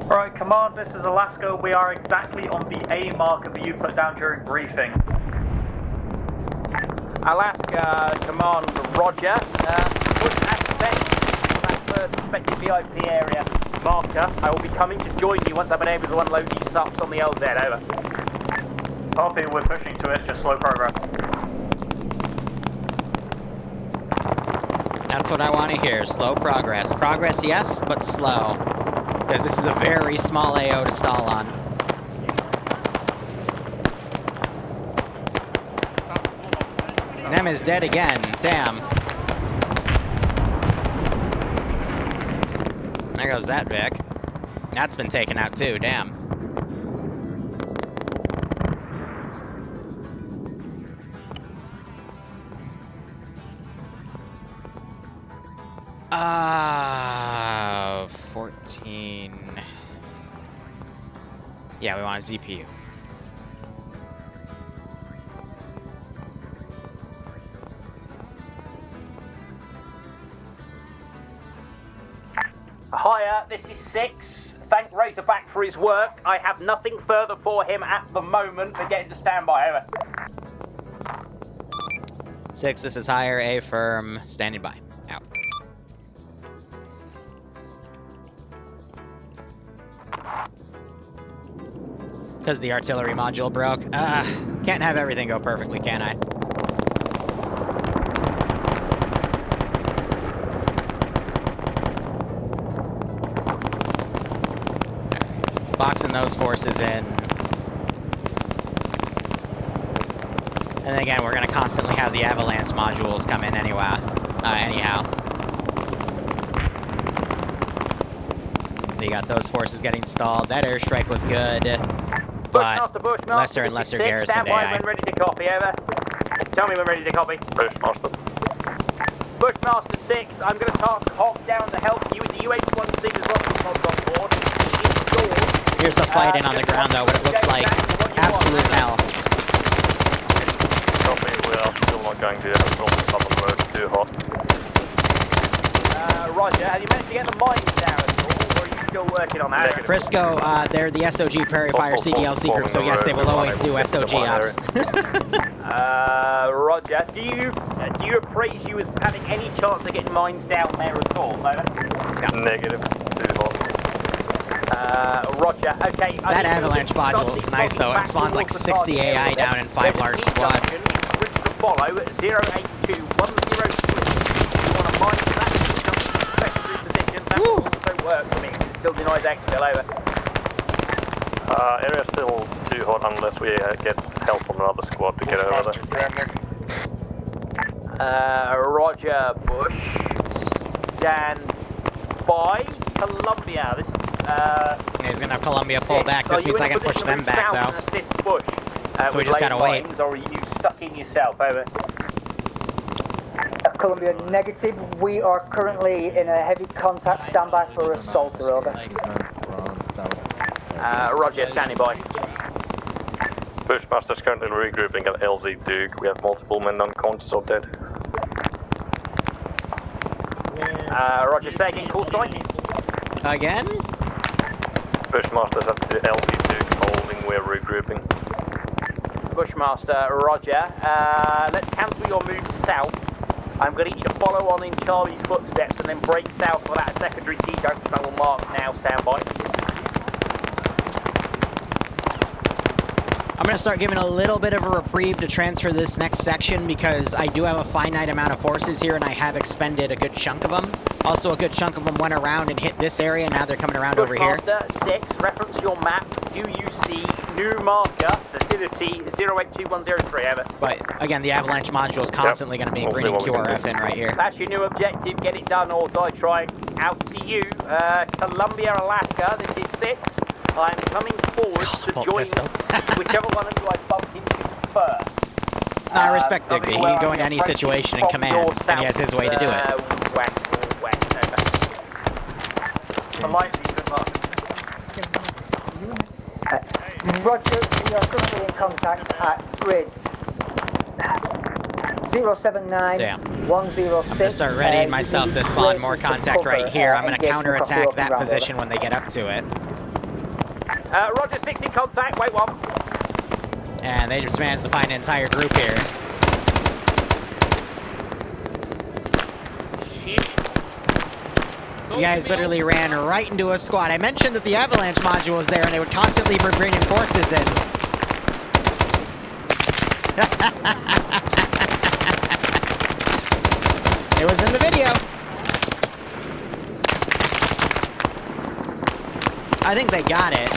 Alright, Command, this is Alaska. We are exactly on the A marker that you put down during briefing. Alaska, Command, roger. Push access that first suspected VIP area marker. I will be coming to join you once I've been able to unload these stops on the LZ, over. Copy, we're pushing to it, just slow progress. That's what I want to hear. Slow progress. Progress, yes, but slow. Because this is a very small AO to stall on. Nem is dead again. Damn. There goes that Vic. That's been taken out too. Damn. Ah, 14. Yeah, we want a ZPU. Hiya, this is 6. Thank Razorback for his work. I have nothing further for him at the moment, but get into standby, over. 6, this is higher, A firm, standing by. Out. Because the artillery module broke. Can't have everything go perfectly, can I? Boxing those forces in. And again, we're going to constantly have the avalanche modules come in anyhow. You got those forces getting stalled. That airstrike was good, but lesser and lesser garrison AI. When ready to copy, over. Tell me when ready to copy. Bushmaster. Bushmaster 6, I'm going to task Hog down to help you with the UH-1C as well as on board. Here's the fighting on the ground, though, what it looks like. Absolute hell. Copy, we are still not going to have problems on the road, too hot. Roger, have you managed to get the mines down at all, or are you still working on that? Frisco, they're the SOG Prairie Fire CDLC group, so yes, they will always do SOG ops. Roger, do you appraise you as having any chance of getting mines down there at all, over? Yeah. Negative, too hot. Roger, okay. That avalanche module is nice, though. It spawns like 60 AI down in 5 large squads. To follow 082 103. You want to mine that secondary position? That will also work for me. Still denies exfil, over. Area's still too hot unless we get help from another squad to get over there. Roger, Bush. Stand by. Columbia. This he's gonna have Columbia pull back. This means I can push them back, though. So we just gotta wait. Or are you stuck in yourself, over? Columbia, negative. We are currently in a heavy contact standby for assaulter, over. Roger, standing by. Bushmaster's currently regrouping at LZ Duke. We have multiple men unconscious or dead. Roger, say again, call sign. Again? Bushmaster's at the LZ Duke holding, we're regrouping. Bushmaster, roger. Let's cancel your move south. I'm going to need you to follow on in Charlie's footsteps and then break south for that secondary T-junction I will mark now. Stand by. I'm going to start giving a little bit of a reprieve to transfer this next section because I do have a finite amount of forces here and I have expended a good chunk of them. Also, a good chunk of them went around and hit this area, and now they're coming around over here. Bushmaster 6, reference your map. Do you see new marker, facility 082103, over? But, again, the avalanche module is constantly going to be bringing QRF in right here. That's your new objective. Get it done or die trying. Out to you. Columbia, Alaska, this is 6. I'm coming forward to join whichever one of you I bump into first. No, I respect Digby. He can go into any situation in command, and he has his way to do it. West, over. Politely, good luck. Roger, we are currently in contact at grid 079 106. I'm going to start readying myself to spawn more contact right here. I'm going to counterattack that position when they get up to it. Roger, 6 in contact, wait 1. And they just managed to find an entire group here. You guys literally ran right into a squad. I mentioned that the avalanche module was there and they would constantly be bringing forces in. It was in the video. I think they got it.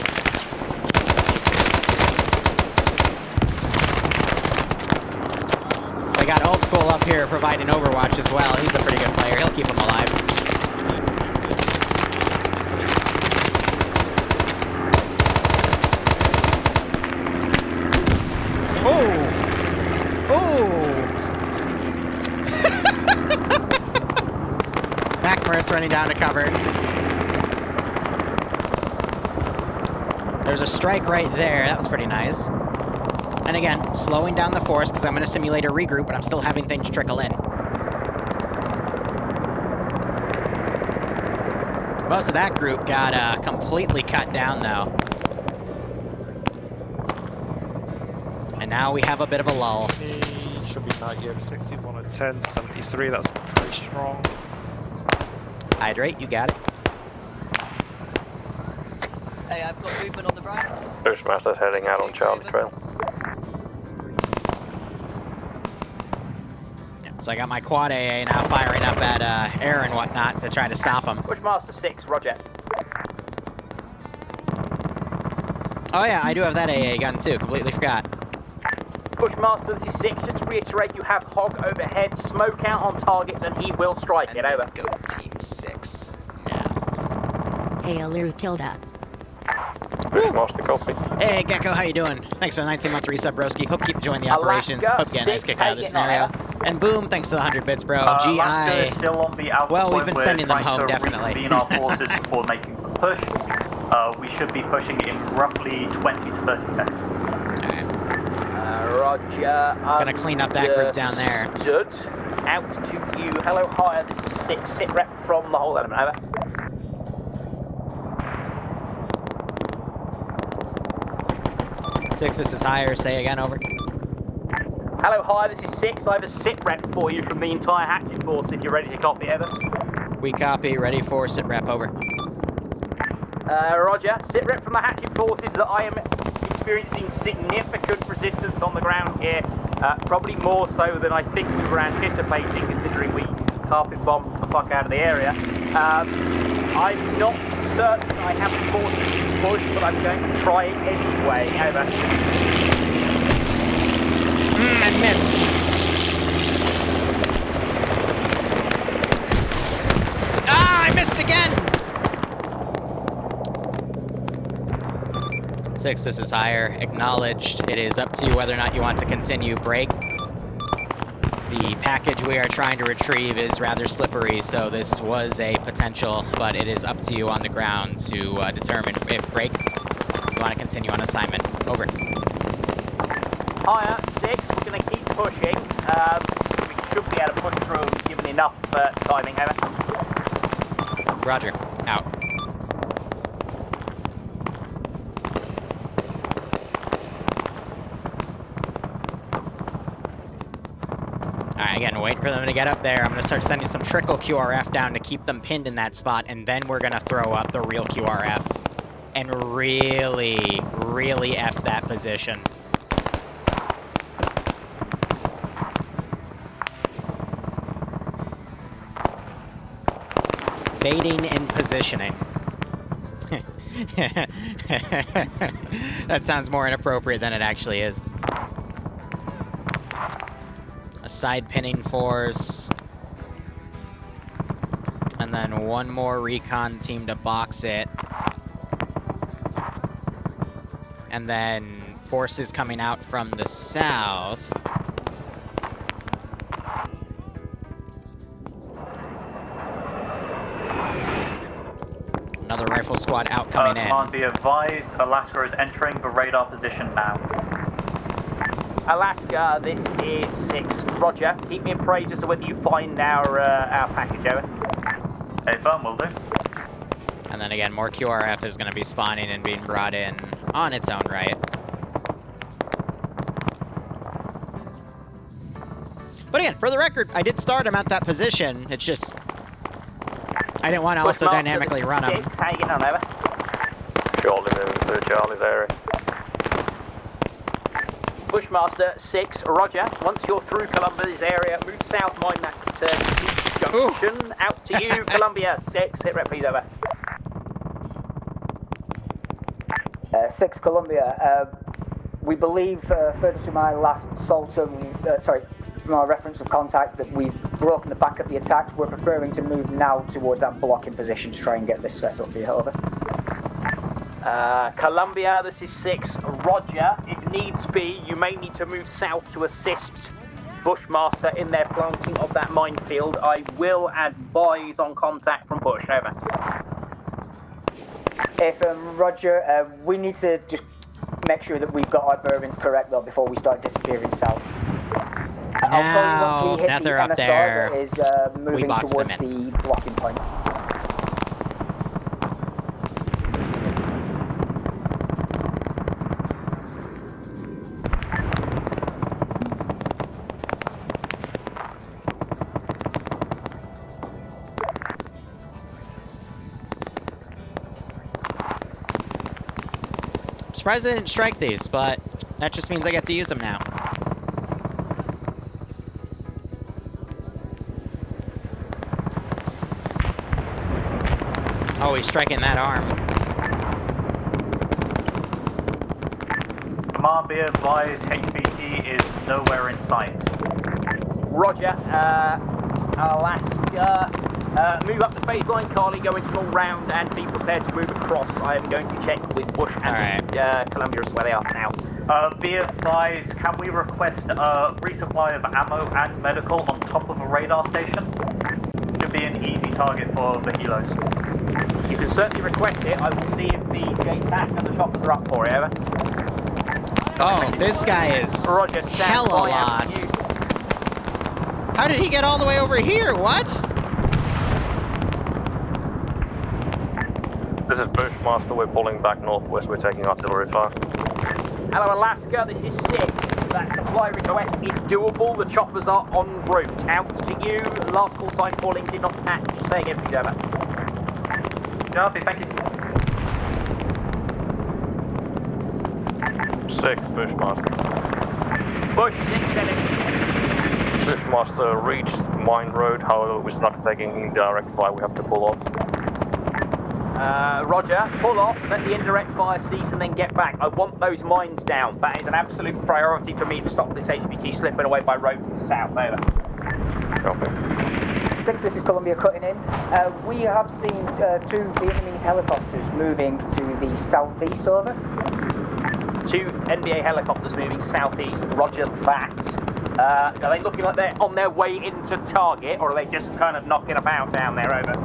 They got Old Cool up here providing Overwatch as well. He's a pretty good player. He'll keep them alive. Macmert's running down to cover. There's a strike right there. That was pretty nice. And again, slowing down the force because I'm going to simulate a regroup, but I'm still having things trickle in. Most of that group got completely cut down, though. And now we have a bit of a lull. Should be 90 over 60, 110, 73, that's pretty strong. Hydrate, you got it. Hey, I've got movement on the right. Bushmaster's heading out on Charlie Trail. So I got my quad AA now firing up at air and whatnot to try to stop them. Bushmaster 6, roger. Oh yeah, I do have that AA gun too, completely forgot. Bushmaster, this is 6. Just to reiterate, you have Hog overhead, smoke out on targets, and he will strike it. Over. Go Team 6. Hey, Liru Tilda. Bushmaster, copy. Hey, Gecko, how you doing? Thanks for the 19-month resub, broski. Hope you keep enjoying the operations. Alaska, Hope you get a nice kick out of this scenario. And Boom, thanks to the 100 bits, bro. Alaska is still on the alpha well, we've point. been We're sending them trying home, to definitely. reconvene our forces before making the push. We should be pushing in roughly 20 to 30 seconds. Roger. Gonna clean up that group down there. Stood. Out to you. Hello, higher. This is 6. Sit rep from the whole element. Over. 6, this is higher. Say again, over. Hello, higher. This is 6. I have a sit rep for you from the entire hatchet force if you're ready to copy, over. We copy. Ready for sit rep, over. Roger. Sit rep from the hatchet forces that I am experiencing significant resistance on the ground here. Probably more so than I think we were anticipating, considering we carpet bombed the fuck out of the area. I'm not certain I have the forces to push, but I'm going to try it anyway. Over. I missed. Ah, I missed again! 6, this is higher. Acknowledged. It is up to you whether or not you want to continue break. The package we are trying to retrieve is rather slippery, so this was a potential, but it is up to you on the ground to determine if break, you want to continue on assignment. Over. Higher, 6. We're going to keep pushing. We should be able to push through given enough timing. Over. Roger. Out. Alright, again, waiting for them to get up there. I'm going to start sending some trickle QRF down to keep them pinned in that spot, and then we're going to throw up the real QRF and really, really F that position. Baiting and positioning. That sounds more inappropriate than it actually is. A side pinning force. And then one more recon team to box it. And then forces coming out from the south. Another rifle squad out coming in. Command, be advised, Alaska is entering the radar position now. Alaska, this is 6. Roger. Keep me appraised as to whether you find our package, over. Hey, firm, will do. And then again, more QRF is going to be spawning and being brought in on its own right. But again, for the record, I did start him at that position. It's just I didn't want to also dynamically run him. How you getting on, over? Charlie moving through Charlie's area. Bushmaster 6, roger. Once you're through Columbia's area, move south, mind that junction. Out to you, Columbia 6. Hit rep, please, over. 6 Columbia. We believe, further to my last Salter, sorry, from our reference of contact, that we've broken the back of the attack. We're preferring to move now towards that blocking position to try and get this set up for you. Over. Columbia, this is 6, roger. If needs be, you may need to move south to assist Bushmaster in their planting of that minefield. I will advise on contact from Bush, over. If, roger, we need to just make sure that we've got our bearings correct, though, before we start disappearing south. Now, Nether up there. Is moving towards the blocking point. Surprised I didn't strike these, but that just means I get to use them now. Oh, he's striking that arm. Command, be advised, HVT is nowhere in sight. Roger, Alaska. Move up the phase line, Carly, go into all round and be prepared to move across. I am going to check with Bush and Columbia as where they are now. Be advised, can we request a resupply of ammo and medical on top of a radar station? Should be an easy target for the helos. You can certainly request it. I will see if the JTAC and the choppers are up for it, over. Oh, this guy is hella lost. How did he get all the way over here? What? This is Bushmaster, we're pulling back northwest, we're taking artillery fire. Hello, Alaska, this is 6. That supply request is doable, the choppers are en route. Out to you, last call sign calling, did not catch. Say again, please, over. Copy, thank you. 6, Bushmaster. Bush, 6, 7. Bushmaster reached Mine Road, however we started taking direct fire, we have to pull off. Roger, pull off, let the indirect fire cease and then get back. I want those mines down. That is an absolute priority for me to stop this HVT slipping away by road to the south, over. Copy. 6, this is Columbia cutting in. We have seen 2 Vietnamese helicopters moving to the southeast, over. 2 NBA helicopters moving southeast, roger that. Are they looking like they're on their way into target, or are they just kind of knocking about down there, over?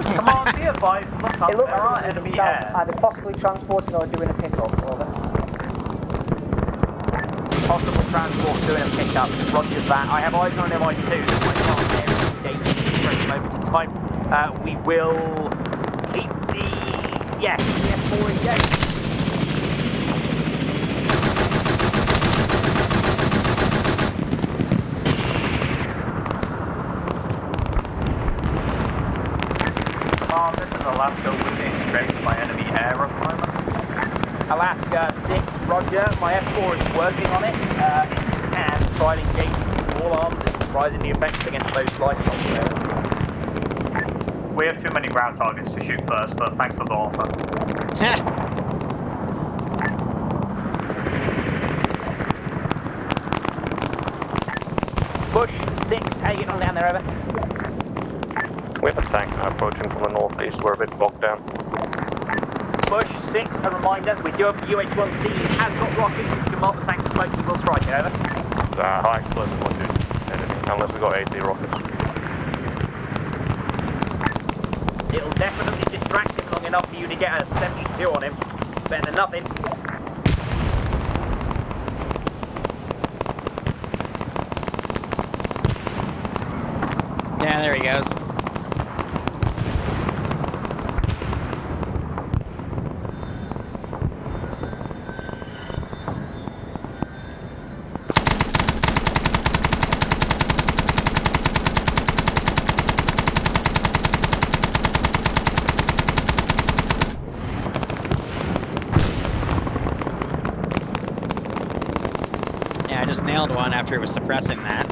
Come on, be advised, look up, there are enemy air. Either possibly transporting or doing a pickup, over. Possible transport doing a pickup, roger that. I have eyes on MI2, that might not be able to engage at moment in time. We will keep the, yes, the F4 engaged. This is Alaska, we're being engaged by enemy air requirement. Alaska 6, roger. My F4 is working on it. And try and engage all arms. It's surprisingly effective against those light shots there. We have too many ground targets to shoot first, but thanks for the offer. Bush 6, how you getting on down there, over? We have a tank approaching from the northeast, we're a bit bogged down. Push 6, a reminder, we do have the UH-1C, has got rockets, if you can mark the tank and smoke, you will strike it, over. High explosive rockets, unless we got 80 rockets. It'll definitely distract him long enough for you to get a 72 on him. Better than nothing. Yeah, there he goes. killed one after he was suppressing that.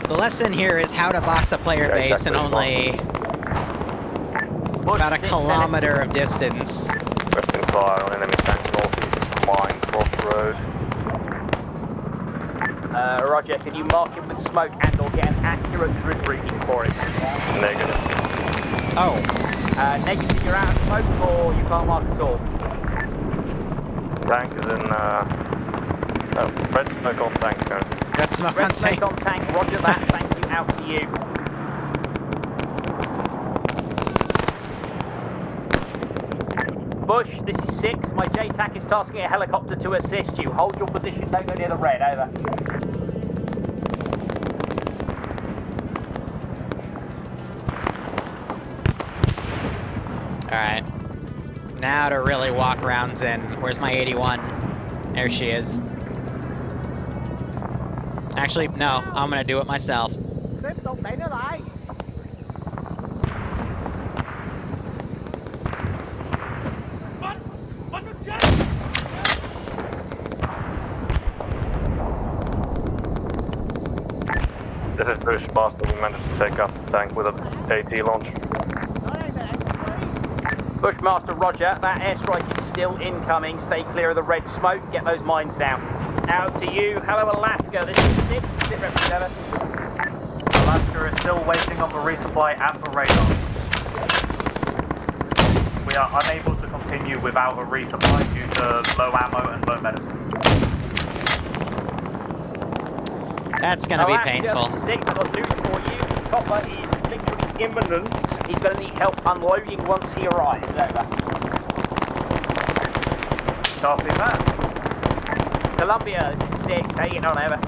The lesson here is how to box a player base in only about a kilometer of distance. Western fire on enemy tank northeast, mine, crossroad. Roger, can you mark him with smoke and or get an accurate grid reading for him? Negative. Oh. Negative, you're out of smoke or you can't mark at all? Tank is in, red smoke on tank. Red smoke on tank. Red smoke on tank, roger that, thank you, out to you. Bush, this is 6. My JTAC is tasking a helicopter to assist you. Hold your position, don't go near the red, over. Alright. Now to really walk rounds in. Where's my 81? There she is. Actually, no, I'm gonna do it myself. This is Bushmaster, we managed to take out the tank with a AT launch. Bushmaster, roger. That airstrike is still incoming. Stay clear of the red smoke. Get those mines down. Out to you. Hello, Alaska. This is 6. Sit representative. Alaska is still waiting on the resupply and the radar. We are unable to continue without a resupply due to low ammo and low medicine. That's gonna be painful. 6, I've got news for you. Copper is literally imminent. He's going to need help unloading once he arrives. Over. Copy that. Columbia, this is 6. Taking on, over.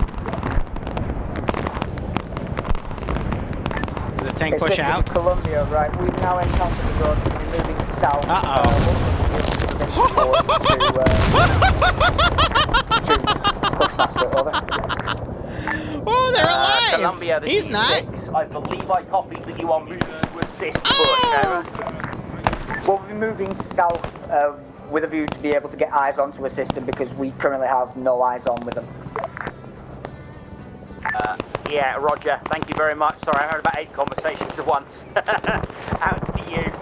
Did the tank push out? Columbia, right. We've now encountered the road. We're moving south. Oh, they're alive! Columbia, this He's is not. 6. I believe I copied that you are moving to assist Bush. Over. We'll be moving south with a view to be able to get eyes on to assist them because we currently have no eyes on with them. Yeah, roger. Thank you very much. Sorry, I heard about 8 conversations at once. Out to you.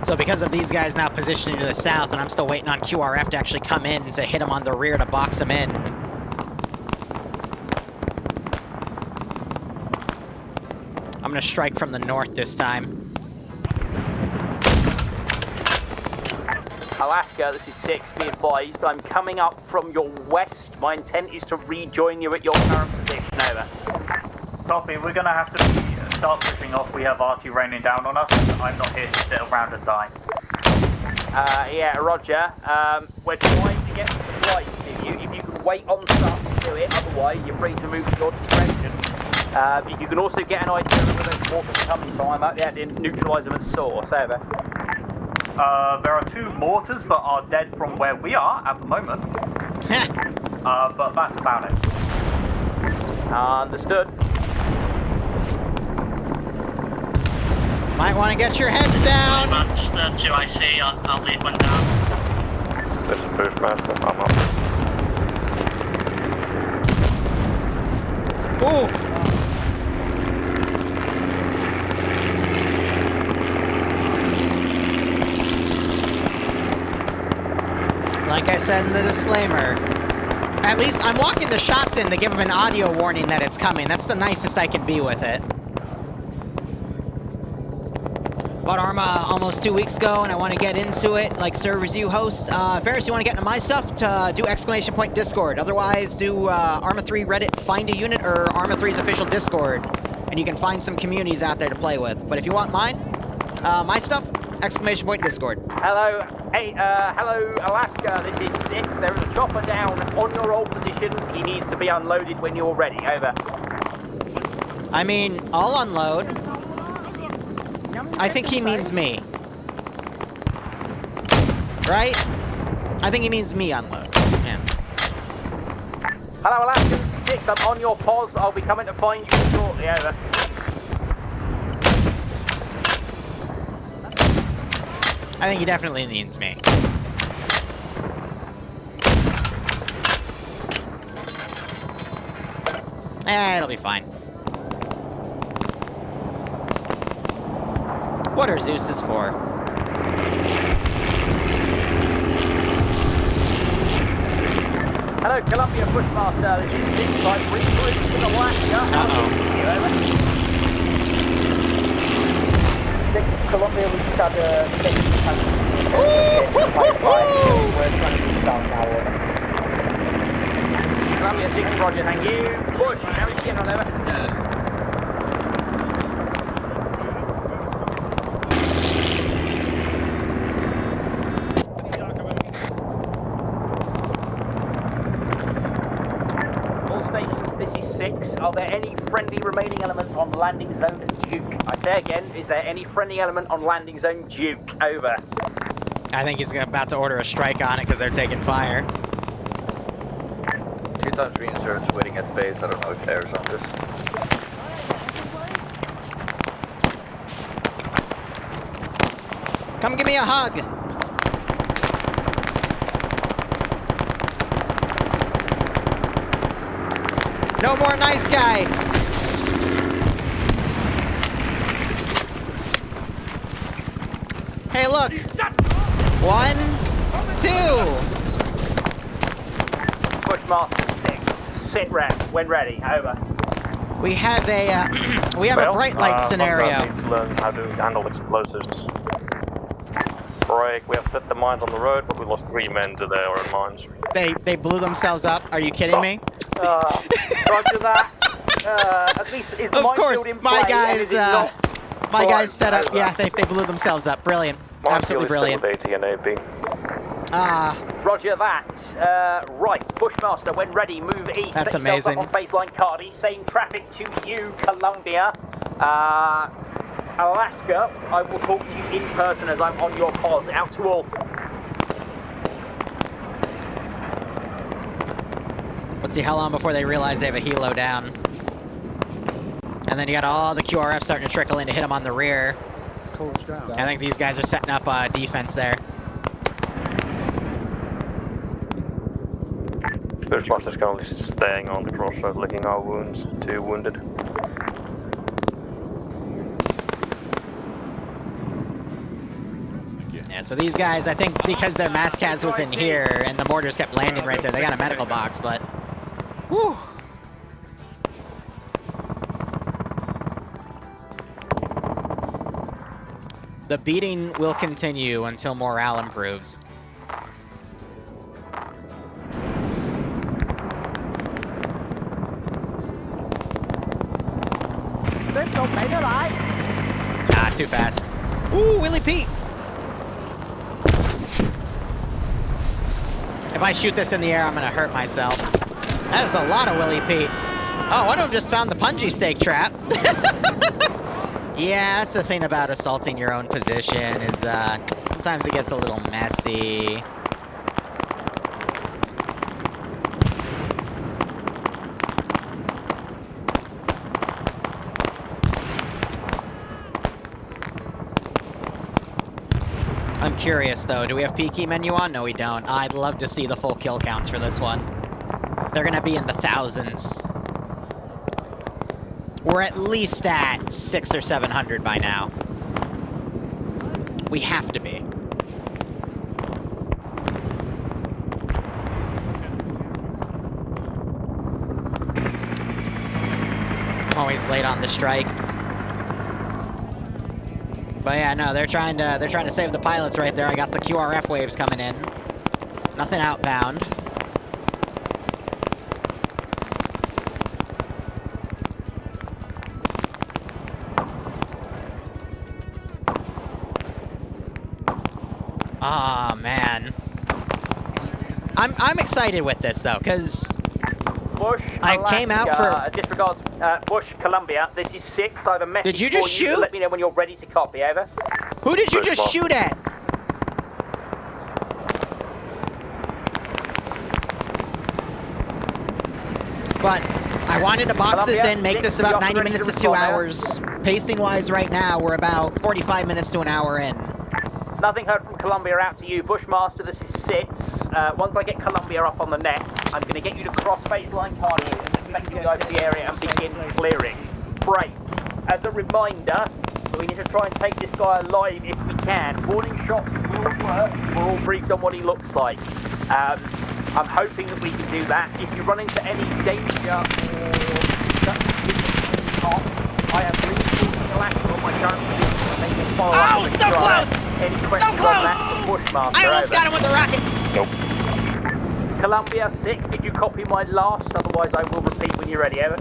So because of these guys now positioning to the south, and I'm still waiting on QRF to actually come in to hit them on the rear to box them in. I'm gonna strike from the north this time. Alaska, this is 6. Be advised, I'm coming up from your west. My intent is to rejoin you at your current position. Over. Copy. We're going to have to start pushing off. We have RT raining down on us. I'm not here to sit around and die. Yeah, roger. We're trying to get supplies to you. If you can wait on start to do it, otherwise you're free to move to your discretion. You can also get an idea of where those mortars are coming from. I'm out there to neutralise them at source. Over. There are 2 mortars that are dead from where we are at the moment. But that's about it. Understood. Might want to get your heads down. Match the 2 I see. I'll lead one down. This is Bushmaster, I'm up. Ooh. Like I said in the disclaimer, at least I'm walking the shots in to give them an audio warning that it's coming. That's the nicest I can be with it. Bought Arma almost 2 weeks ago, and I want to get into it like servers you host. Ferris, you want to get into my stuff? To do ! Discord. Otherwise, do Arma 3 Reddit find a unit or Arma 3's official Discord, and you can find some communities out there to play with. But if you want mine, my stuff, ! Discord. Hello, hey, hello, Alaska. This is 6. There is a chopper down on your old position. He needs to be unloaded when you're ready. Over. I mean, I'll unload. I think he means me. Right? I think he means me unload. Yeah. Hello, Alaska. 6. I'm on your pause. I'll be coming to find you shortly. Over. I think he definitely needs me. It'll be fine. What are Zeus's for? Hello, Columbia Bushmaster. This is Digby. I'm regrouping in Alaska. Uh-oh. 6 is Columbia, we just had a we're trying to reach down now. Columbia 6, roger, thank you. Bush, how are you getting on over? All stations, this is 6. Are there any friendly remaining elements on landing zone Duke? I say again, is there any friendly element on landing zone Duke? Over. I think he's about to order a strike on it because they're taking fire. 2 times reinserts waiting at base. I don't know if air's on this. Come give me a hug. No more nice guy. Hey, look. 1, 2. Bushmaster 6, sit rep when ready. Over. We have a bright light scenario. Need to learn how to handle explosives. Break. We have set the mines on the road, but we lost 3 men to their own mines. They blew themselves up. Are you kidding me? Roger that. At least is the Of course, minefield in my play, and is it not guys blown? set up. Yeah, they blew themselves up. Brilliant. Absolutely brilliant. With AT and AP. Roger that. Right, Bushmaster, when ready, move east. That's Set yourselves amazing. up on baseline Cardi. Same traffic to you, Columbia. Alaska, I will talk to you in person as I'm on your pause. Out to all. Let's see how long before they realize they have a helo down. And then you got all the QRF starting to trickle in to hit them on the rear. I think these guys are setting up defense there. Bushmaster's currently staying on the crossroad, licking our wounds. 2 wounded. Yeah, so these guys, I think because their Mascaz was in here and the mortars kept landing right there, they got a medical box, but... Whew. The beating will continue until morale improves. Ah, too fast. Ooh, Willie Pete! If I shoot this in the air, I'm gonna hurt myself. That is a lot of Willie Pete. Oh, one of them just found the punji stake trap. Yeah, that's the thing about assaulting your own position is sometimes it gets a little messy. I'm curious though, do we have PK menu on? No, we don't. I'd love to see the full kill counts for this one. They're gonna be in the thousands. We're at least at 600 or 700 by now. We have to be. Always late on the strike. But yeah, no, they're trying to save the pilots right there. I got the QRF waves coming in. Nothing outbound. Ah, man. I'm excited with this though, because Bush, I Alaska, came out for disregards Bush, Columbia. This is 6. I have a message. Did you just for you. shoot? Let me know when you're ready to copy. Over. Who did you just shoot at? But I wanted to box this in, make this about 90 minutes to 2 hours. Pacing-wise right now, we're about 45 minutes to an hour in. Nothing heard from Columbia out to you. Bushmaster, this is 6. Once I get Columbia up on the net, I'm going to get you to cross baseline cardio and inspect the IP area and begin clearing. Break. As a reminder, we need to try and take this guy alive if we can. Warning shots will work. We're all briefed on what he looks like. I'm hoping that we can do that. If you run into any danger or I have reinforced collateral on my current position. They can follow up Oh, with so the close! Any So questions on close! that? Bushmaster, I almost over. got him with the rocket. Nope. Columbia 6, did you copy my last? Otherwise I will repeat when you're ready, over.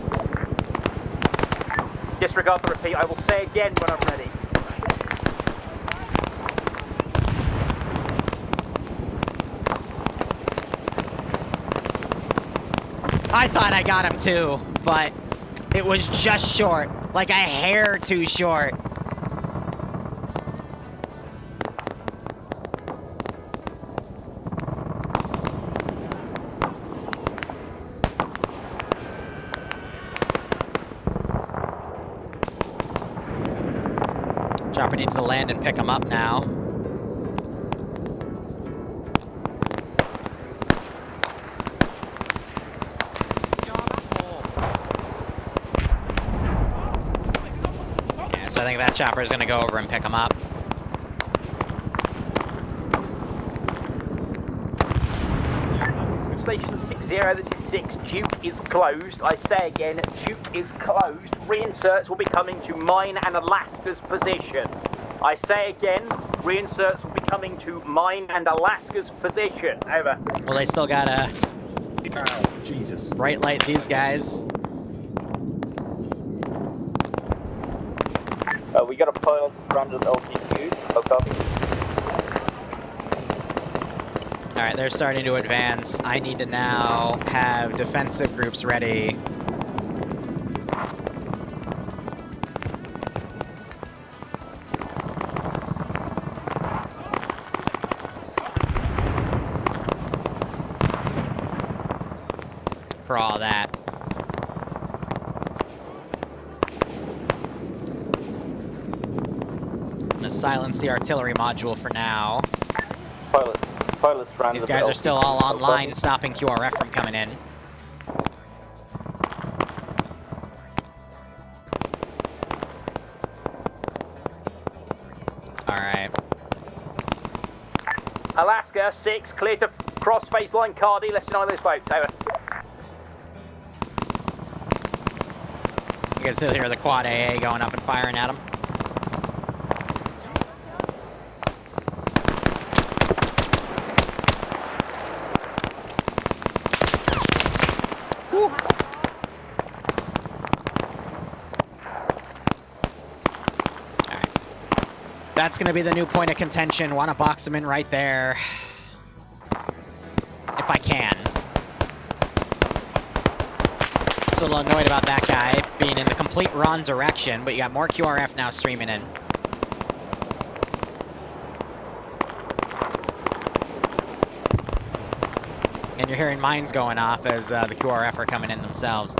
Disregard the repeat, I will say again when I'm ready. I thought I got him too, but it was just short. Like a hair too short. Chopper needs to land and pick him up now. Yeah, so I think that chopper is going to go over and pick him up. Station 60, this is 6. Duke is closed. I say again, Duke is closed. Reinserts will be coming to mine and Alaska's position. I say again, reinserts will be coming to mine and Alaska's position. Over. Well, they still gotta... Oh, Jesus. Bright light these guys. We got a pilot stranded LTQ. No copy. Alright, they're starting to advance. I need to now have defensive groups ready. For all that. I'm gonna silence the artillery module for now. Pilot stranded. These guys are still all online, stopping QRF from coming in. Alright. Alaska 6, clear to cross baseline Cardi, less than 9 of those boats. Over. You can still hear the quad AA going up and firing at them. That's going to be the new point of contention. Want to box him in right there. If I can. Just a little annoyed about that guy being in the complete wrong direction, but you got more QRF now streaming in. And you're hearing mines going off as the QRF are coming in themselves.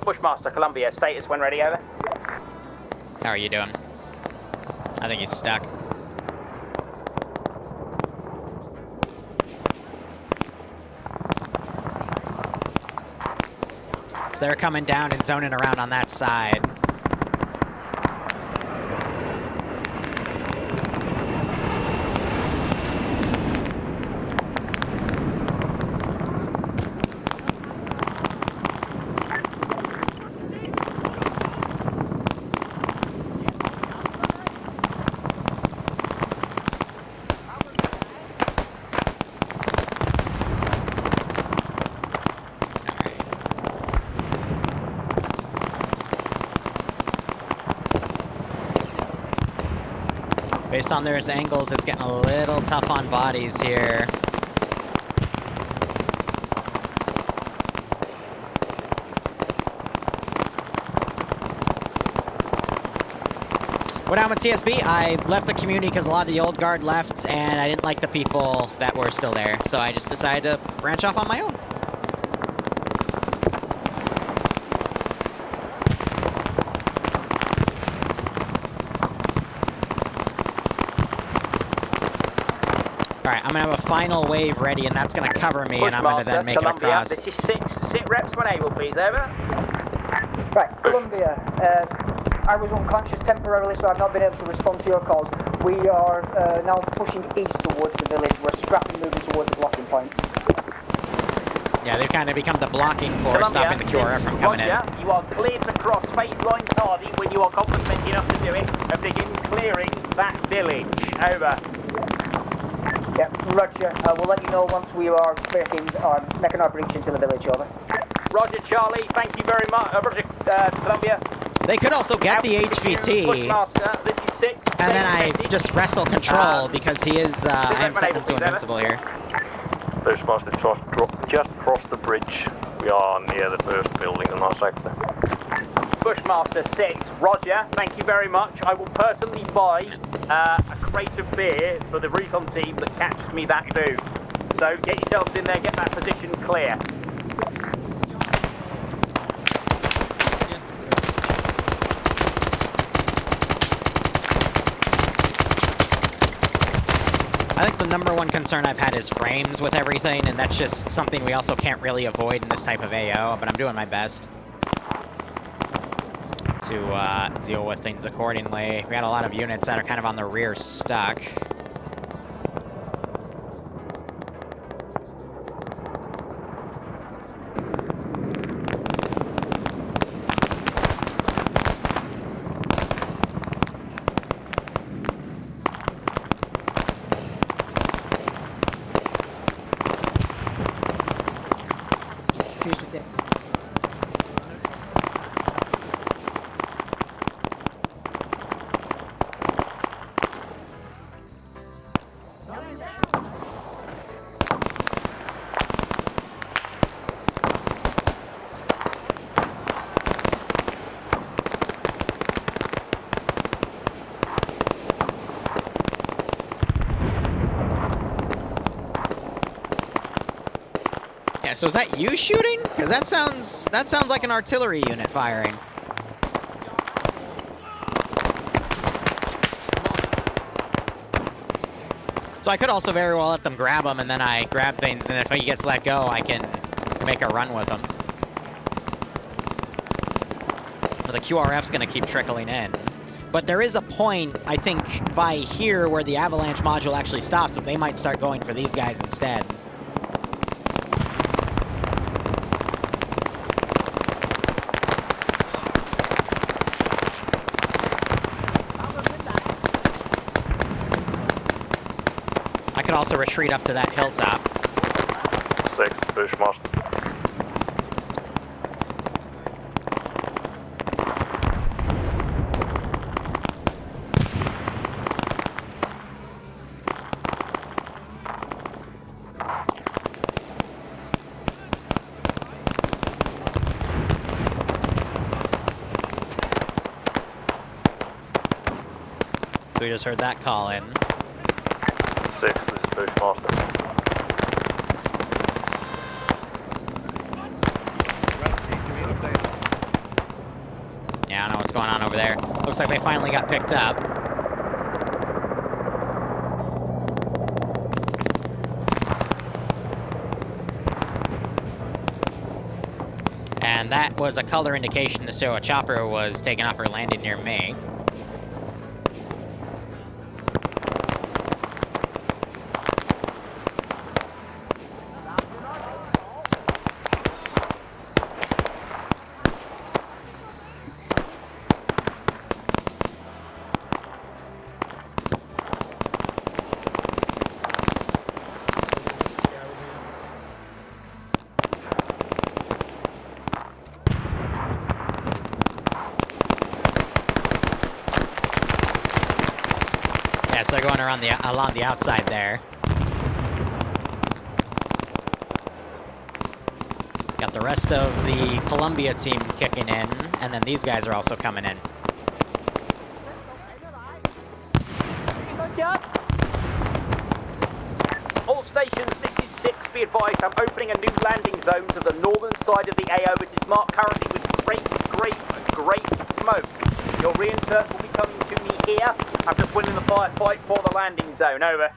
Bushmaster, Columbia, status when ready, over. How are you doing? I think he's stuck. So they're coming down and zoning around on that side. Based on their angles, it's getting a little tough on bodies here. When I'm with TSB, I left the community because a lot of the old guard left, and I didn't like the people that were still there. So I just decided to branch off on my own. I'm gonna have a final wave ready, and that's gonna cover me, and I'm gonna then make it across. This is 6. Sit reps when able, please. Over. Right, Columbia. I was unconscious temporarily, so I've not been able to respond to your calls. We are now pushing east towards the village. We're scrapping moving towards the blocking points. Yeah, they've kind of become the blocking force, stopping the QRF from coming in. You are cleared to cross phase line tardy when you are confident enough to do it, and begin clearing that village. Over. Yep, roger. We'll let you know once we are making our breach into the village. Over. Roger, Charlie. Thank you very much. Roger, Columbia. They could also get the HVT, and then I just wrestle control because he is. I am setting him to invincible here. Bushmaster just crossed the bridge. We are near the first building in our sector. Bushmaster 6, roger. Thank you very much. I will personally buy a crate of beer for the recon team that catches me that dude. So get yourselves in there, get that position clear. I think the number one concern I've had is frames with everything, and that's just something we also can't really avoid in this type of AO, but I'm doing my best to deal with things accordingly. We got a lot of units that are kind of on the rear stuck. So is that you shooting? Because that sounds like an artillery unit firing. So I could also very well let them grab him, and then I grab things, and if he gets let go, I can make a run with him. But the QRF's going to keep trickling in. But there is a point, I think, by here where the avalanche module actually stops, so they might start going for these guys instead. I could also retreat up to that hilltop. 6, Bushmaster. We just heard that call in. 6, this is Bushmaster. Yeah, I don't know what's going on over there. Looks like they finally got picked up. And that was a color indication to show a chopper was taking off or landing near me. Yeah, so they're going around along the outside there. Got the rest of the Columbia team kicking in, and then these guys are also coming in. All stations, this is 6. Be advised, I'm opening a new landing zone to the northern side of the AO. It is marked currently with great smoke. Your reinsert will be coming to me here. I'm just winning the firefight for the landing zone. Over.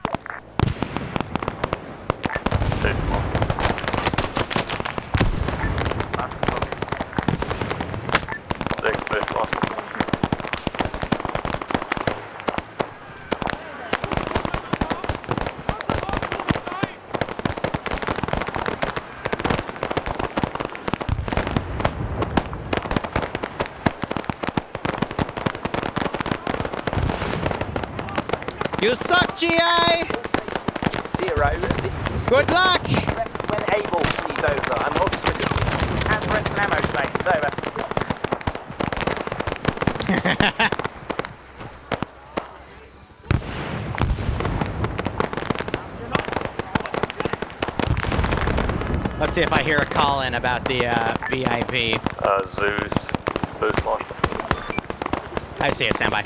You suck, GI! 0. This is Good luck! when able, please over. I'm also has rest and ammo space. Over. Let's see if I hear a call in about the VIP. Zeus, boost launch. I see it, standby.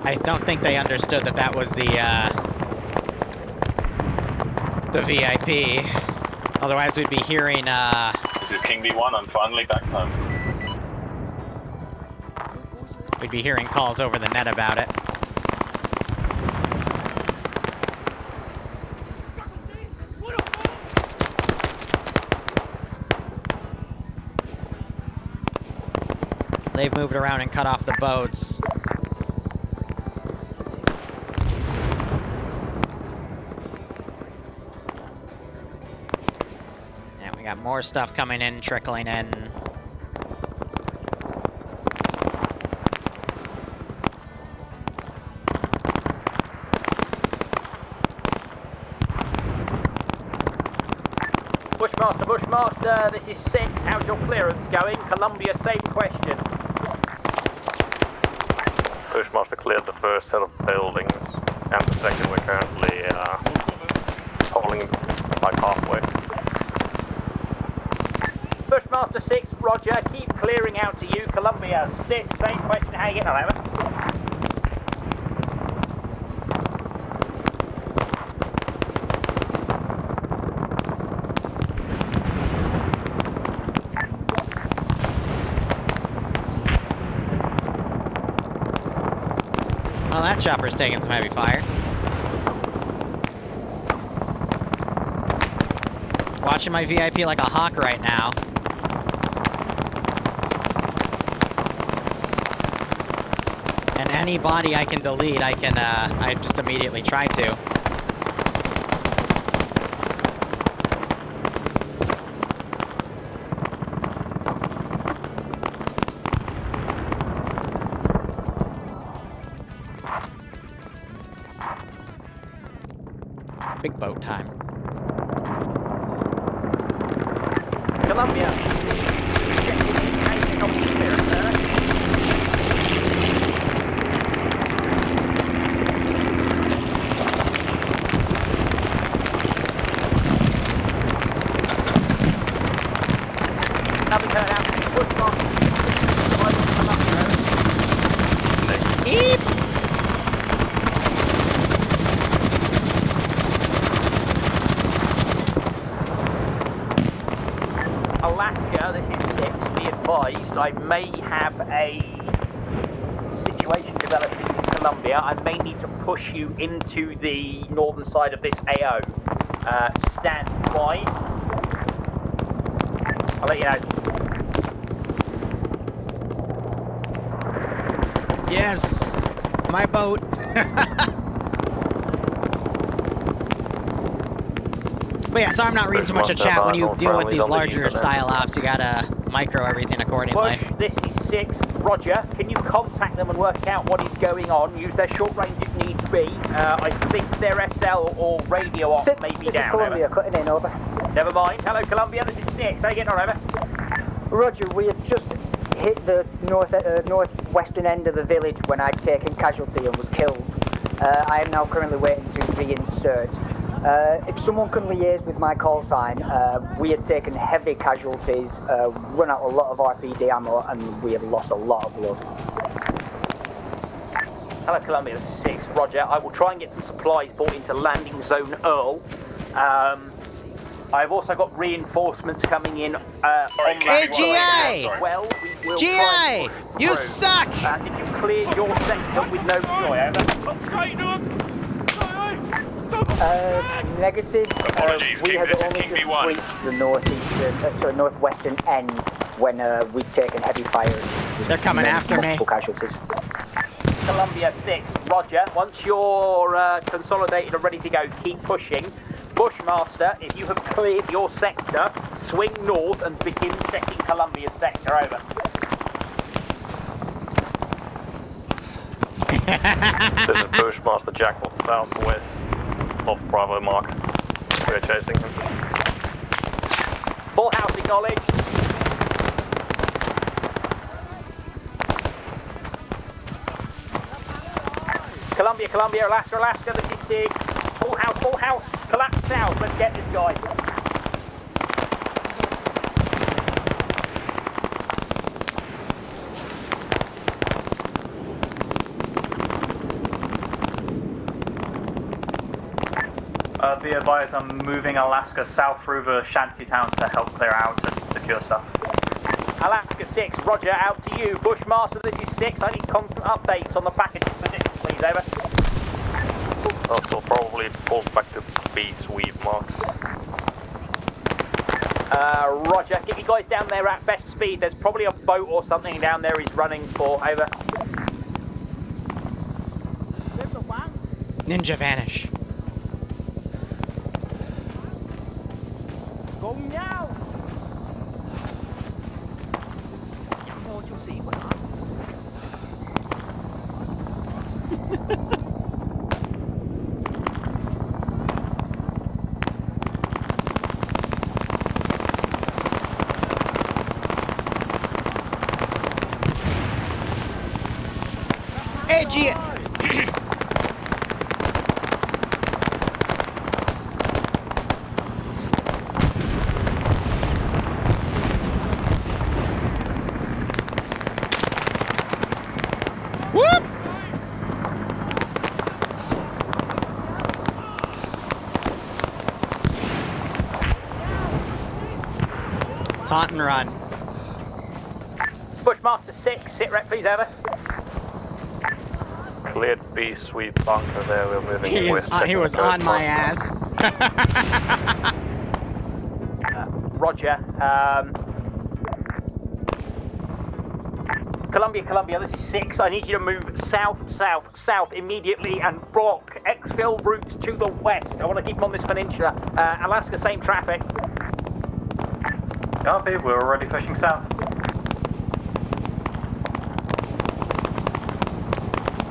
I don't think they understood that that was the VIP. Otherwise, we'd be hearing. This is King B1. I'm finally back home. We'd be hearing calls over the net about it. They've moved around and cut off the boats. Got more stuff coming in, trickling in. Bushmaster, this is 6. How's your clearance going? Columbia, same question. Bushmaster cleared the first set of buildings, and the second we're currently holding like halfway. Bushmaster 6, roger, keep clearing out to you. Columbia 6, same question, how you getting on, over? Well, that chopper's taking some heavy fire. Watching my VIP like a hawk right now. And any body I can delete, I just immediately try to. Big boat time. Columbia. Eep! Alaska, this is 6, be advised, I may have a situation developing in Columbia. I may need to push you into the northern side of this AO. Stand by. I'll let you know. Yes! My boat! But yeah, so I'm not reading too much of chat. When you deal with these larger style ops, you gotta micro everything accordingly. Push, this is 6, roger. Can you contact them and work out what is going on? Use their short range if need be. I think their SL or radio op may be down. Columbia, cutting in, over. Never mind. Hello, Columbia, this is 6. How you getting on, over? Roger, we had just hit the northwestern end of the village when I'd taken casualty and was killed. I am now currently waiting to reinsert. If someone can liaise with my call sign, we had taken heavy casualties, run out a lot of RPD ammo, and we have lost a lot of blood. Hello, Columbia, this is 6, roger. I will try and get some supplies brought into landing zone Earl. I've also got reinforcements coming in on Hey, GI! Well, we will GI! You suck! Did you clear your sector with no joy, over? Negative. Apologies, We King, had this is only King just B1. reached the northwestern end when we'd taken heavy fire. They're coming after me. Multiple casualties. Columbia 6, roger. Once you're consolidated and ready to go, keep pushing. Bushmaster, if you have cleared your sector, swing north and begin checking Columbia's sector, over. This is Bushmaster Jackal southwest of Bravo Mark. We're chasing him. Full house acknowledged. Columbia, Alaska, this is 6. Full house, collapse south, let's get this guy. Be advised, I'm moving Alaska south through the shanty towns to help clear out and secure stuff. Alaska 6, roger, out to you. Bushmaster, this is 6. I need constant updates on the package position, please, over. Also probably pulls back to B sweep mark. Roger, get you guys down there at best speed. There's probably a boat or something down there he's running for, over. Ninja vanish. Go now! Edgy. Whoop! Taunt and run. Bushmaster 6, sit rep, please, over. Cleared B sweep bunker there, we're moving west. He was on my ass. Roger. Columbia, this is 6. I need you to move south immediately and block exfil routes to the west. I want to keep them on this peninsula. Alaska, same traffic. Copy, we're already pushing south.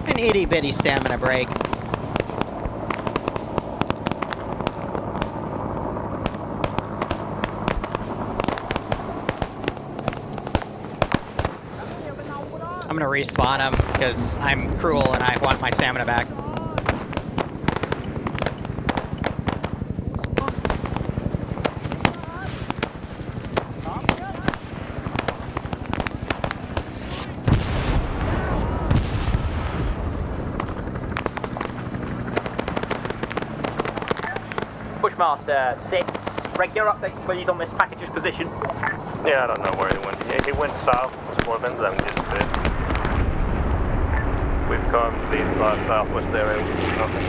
An itty bitty stamina break. I'm gonna respawn him because I'm cruel and I want my stamina back. Bushmaster 6, regular updates please on this package's position. Yeah, I don't know where he went. Yeah, he went south for them, then disappeared. We've come to the southwest area. Okay.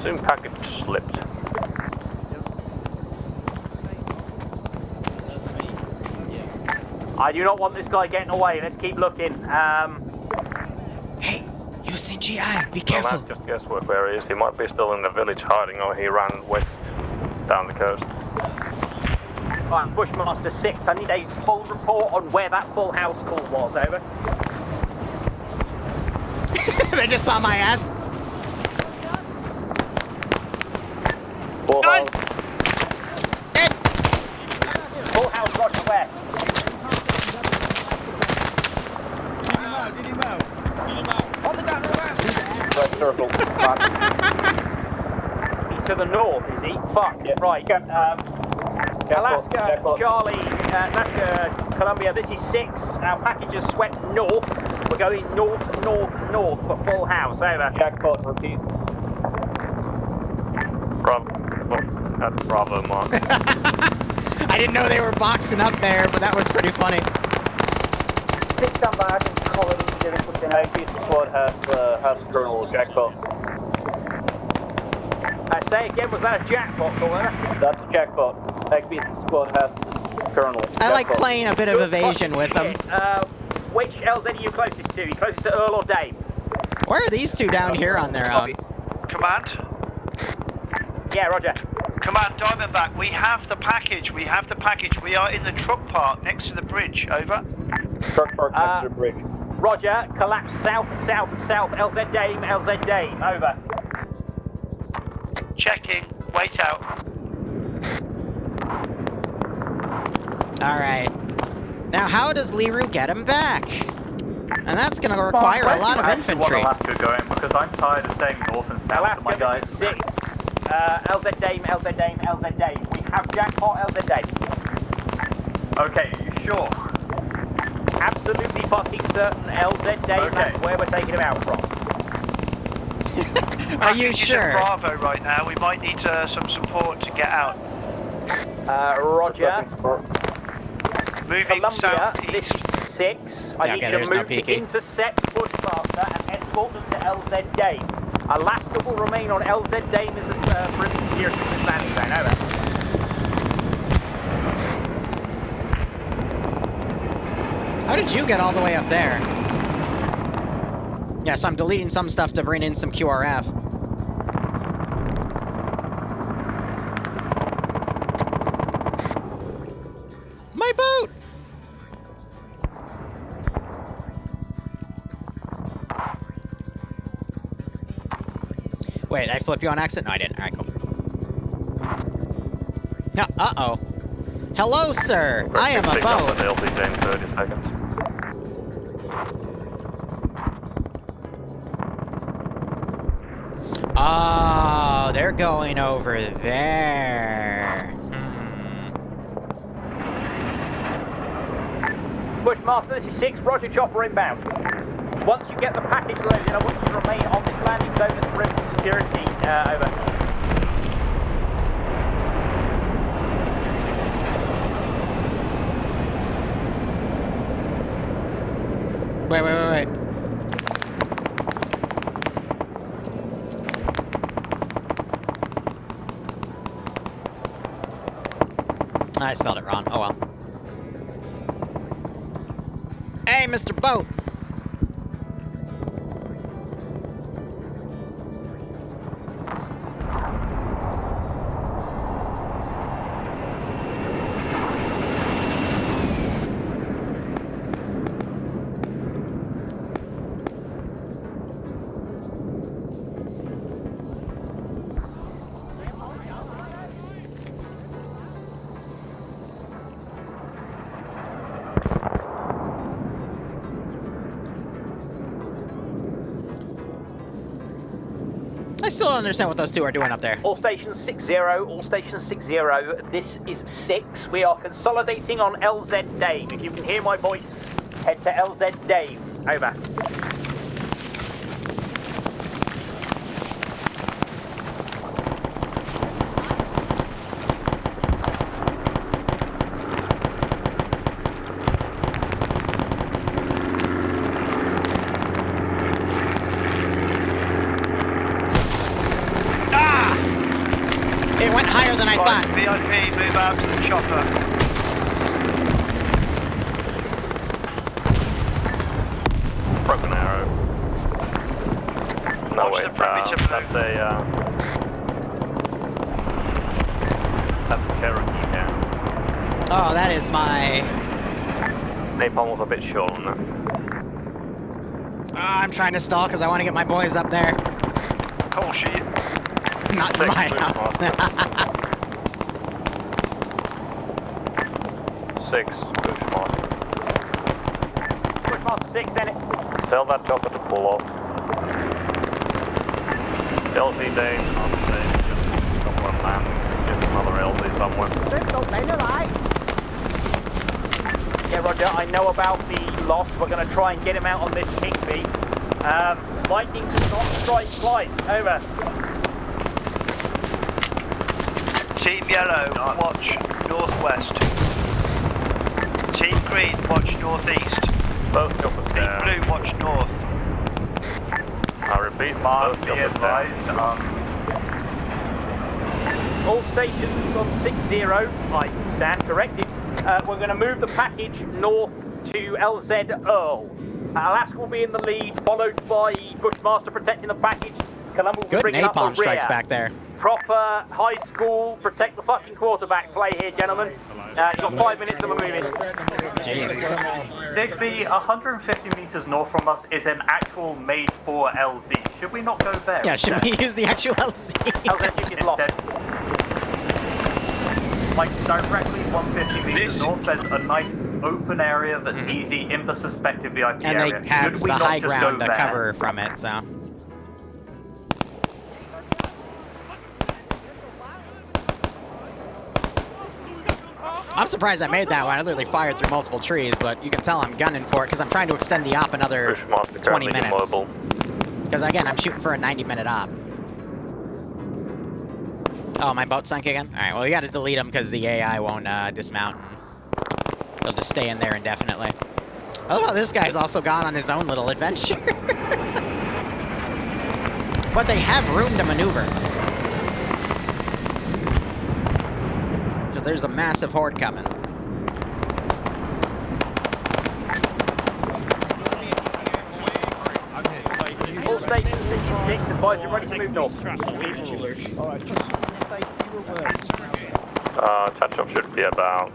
Soon package slipped. I do not want this guy getting away. Let's keep looking. Hey, using GI, be careful. Well, just guesswork where he is. He might be still in the village hiding, or he ran west down the coast. Right, Bushmaster 6, I need a full report on where that full house call was, over. They just saw my ass. Done! Full house, roger, where? Red circle. He's to the north, is he? Fuck, yeah. Right. Alaska, Charlie, Alaska, Columbia, this is 6. Our package has swept north. We're going north for full house, over. Jackpot, repeat. Bravo, Mark. I didn't know they were boxing up there, but that was pretty funny. 6 standby, I think Colin is doing something. APC squad has Colonel Jackpot. Say again, was that a jackpot, caller? That's a jackpot. APC squad has Colonel. I like playing a bit of evasion with them. Which LZ are you closest to? You closest to Earl or Dave? Why are these two down here on their own? Command? Yeah, roger. Command, Diamondback, we have the package. We have the package. We are in the truck park next to the bridge. Over. Truck park next to the bridge. Roger. Collapse south, south, south. LZ Dame, LZ Dame. Over. Checking. Wait out. Alright. Now, how does Liru get him back? And that's going to require a lot of infantry. Alaska going because I'm tired of staying north and south Alaska, of my guys. 6. LZ Dame, LZ Dame, LZ Dame. We have jackpot, LZ Dame. Okay, are you sure? Absolutely fucking certain LZ Dame, that's where we're taking him out from. Are you sure? Bravo right now. We might need some support to get out. Roger. Moving Columbia, southeast. this is 6. I need you to move to intercept Bushmaster and escort them to LZ Dame. Alaska will remain on LZ Dame as a British security landing zone. Over. How did you get all the way up there? Yeah, so I'm deleting some stuff to bring in some QRF. My boat! Wait, I flip you on accident? No, I didn't. Alright, cool. No, uh-oh. Hello, sir! I am a boat! 30 seconds. Oh, they're going over there. Bushmaster, this is 6. Roger, chopper inbound. Once you get the package loaded, I want you to remain on this landing zone as British security. Over. Wait. I spelled it wrong. Oh well. Hey, Mr. Boat! I still don't understand what those two are doing up there. All stations 6-0, all stations 6-0. This is 6. We are consolidating on LZ Dave. If you can hear my voice, head to LZ Dave. Over. It went higher than I thought. VIP, move out to the chopper. Broken arrow. No way. That's a Cherokee now. Oh, that is my... Napalm was a bit short on that. I'm trying to stall because I want to get my boys up there. Cool sheet. Not in my house. 6, Bushmaster. Bushmaster 6, send it. Tell that chopper to pull off. LZ Dane, on stage, just somewhere on land. Get another LZ somewhere. Yeah, Roger, I know about the loss. We're going to try and get him out on this Digby. Might need to not strike twice. Over. Team Yellow, watch northwest. Team Green, watch northeast. Both choppers there. Blue, watch north. I repeat, Mark, both be choppers advised. All stations on 60, I stand corrected. We're going to move the package north to LZ Earl. Alaska will be in the lead, followed by Bushmaster protecting the package. Columbia will Good bring it up napalm the strikes rear. back there. Proper high school, protect the fucking quarterback play here, gentlemen. You've got 5 minutes and we're moving. Jeez. Digby, 150 meters north from us is an actual made for LZ. Should we not go there? Yeah, should we use the actual LZ? LZ is locked. Like directly 150 meters north, there's a nice open area that's easy in the suspected VIP And area. they have Should we the not high just go ground to there? cover from it, so. I'm surprised I made that one. I literally fired through multiple trees, but you can tell I'm gunning for it because I'm trying to extend the op another 20 minutes. Because again, I'm shooting for a 90-minute op. Oh, my boat sunk again? Alright, well, we gotta delete them because the AI won't dismount. They'll just stay in there indefinitely. I love how this guy's also gone on his own little adventure. But they have room to maneuver. Just there's a massive horde coming. All stations 66, advise you're ready to move north. Alright, just say fewer words. Touch-off should be about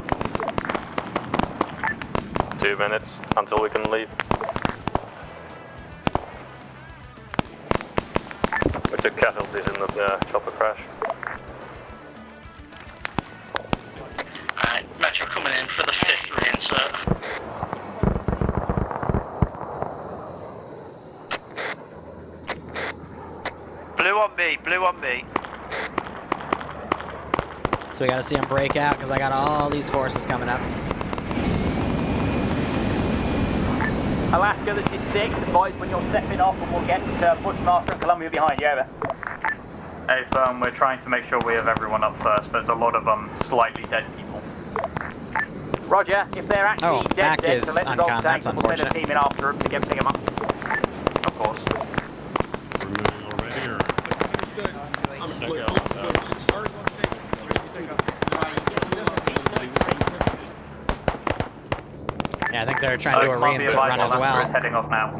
2 minutes until we can leave. We took casualties in the chopper crash. Alright, Metro coming in for the 5th reinsert. Blue on me. So we gotta see him break out because I got all these forces coming up. Alaska, this is 6. Advise when you're stepping off and we'll get Bushmaster and Columbia behind you, over. Hey, firm, we're trying to make sure we have everyone up first. There's a lot of slightly dead people. Roger, if they're actually dead, is so let's uncon, roll that's tanks and we'll send a unfortunate. team in after them to get pick them up. Of course. Yeah, I think they're trying to do a reinsert run as well. Heading off now.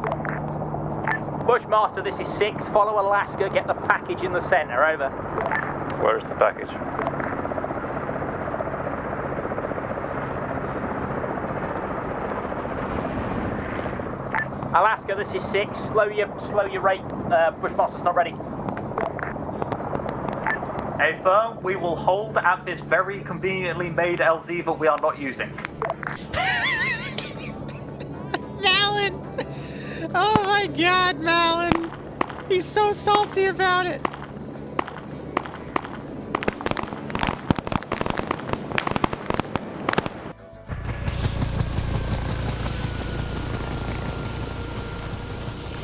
Bushmaster, this is 6. Follow Alaska, get the package in the center, over. Where's the package? Alaska, this is 6. Slow your rate. Bushmaster's not ready. Hey, firm, we will hold at this very conveniently made LZ that we are not using. Malin! Oh my god, Malin! He's so salty about it.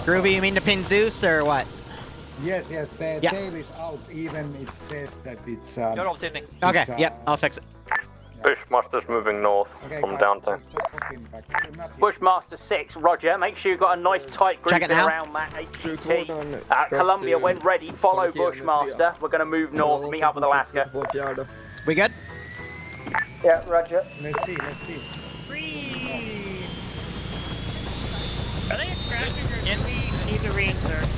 Groovy, you mean to pin Zeus or what? Yes, the Yeah. tail is out, even it says that it's... You're all tipping. Okay, yep, I'll fix it. Bushmaster's moving north from downtown. Bushmaster 6, Roger. Make sure you've got a nice tight Check group it now. around that HCT. Columbia, when ready, follow Bushmaster. We're going to move north, meet up with Alaska. We good? Yeah, Roger. Let's see. Are they extracting or do we need to reinsert?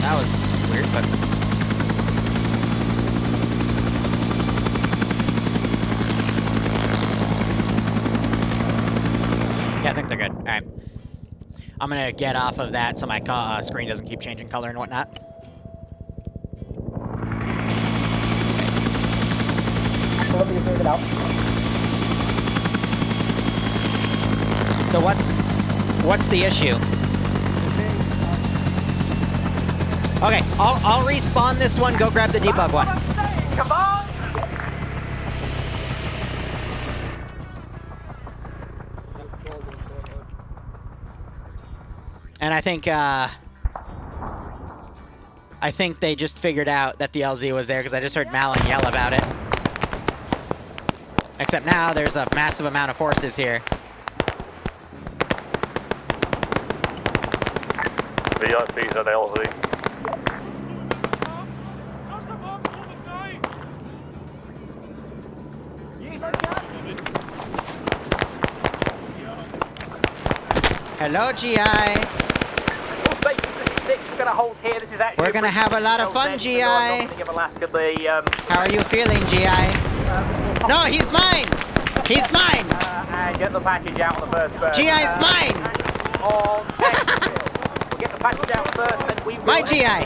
That was weird, but... Yeah, I think they're good. Alright. I'm gonna get off of that so my screen doesn't keep changing color and whatnot. Columbia's moving out. So what's the issue? Okay, I'll respawn this one, go grab the debug one. Come on! And I think they just figured out that the LZ was there because I just heard Malin yell about it. Except now there's a massive amount of forces here. VIPs at LZ. Hello, GI. We're gonna hold here. This is actually. We're gonna have a lot of fun, GI. How are you feeling, GI? No, he's mine. He's mine. And get the package out on the first burst. GI's mine. On we'll get the package out first, and we will. My GI.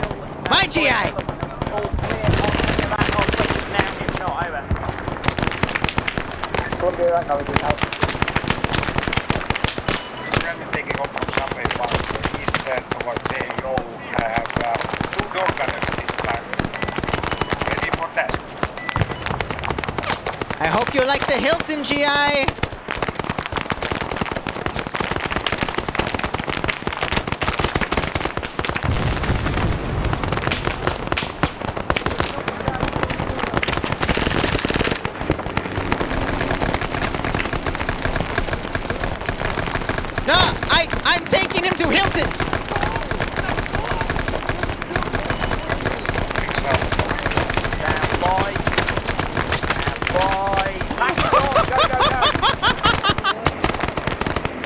My GI. All clear on back on switches now. If not, over. Columbia, acknowledging now. Taking off from subway path east towards AO have 2 door gunners this time. Ready for test. I hope you like the Hilton, GI. No, I'm taking him to Hilton.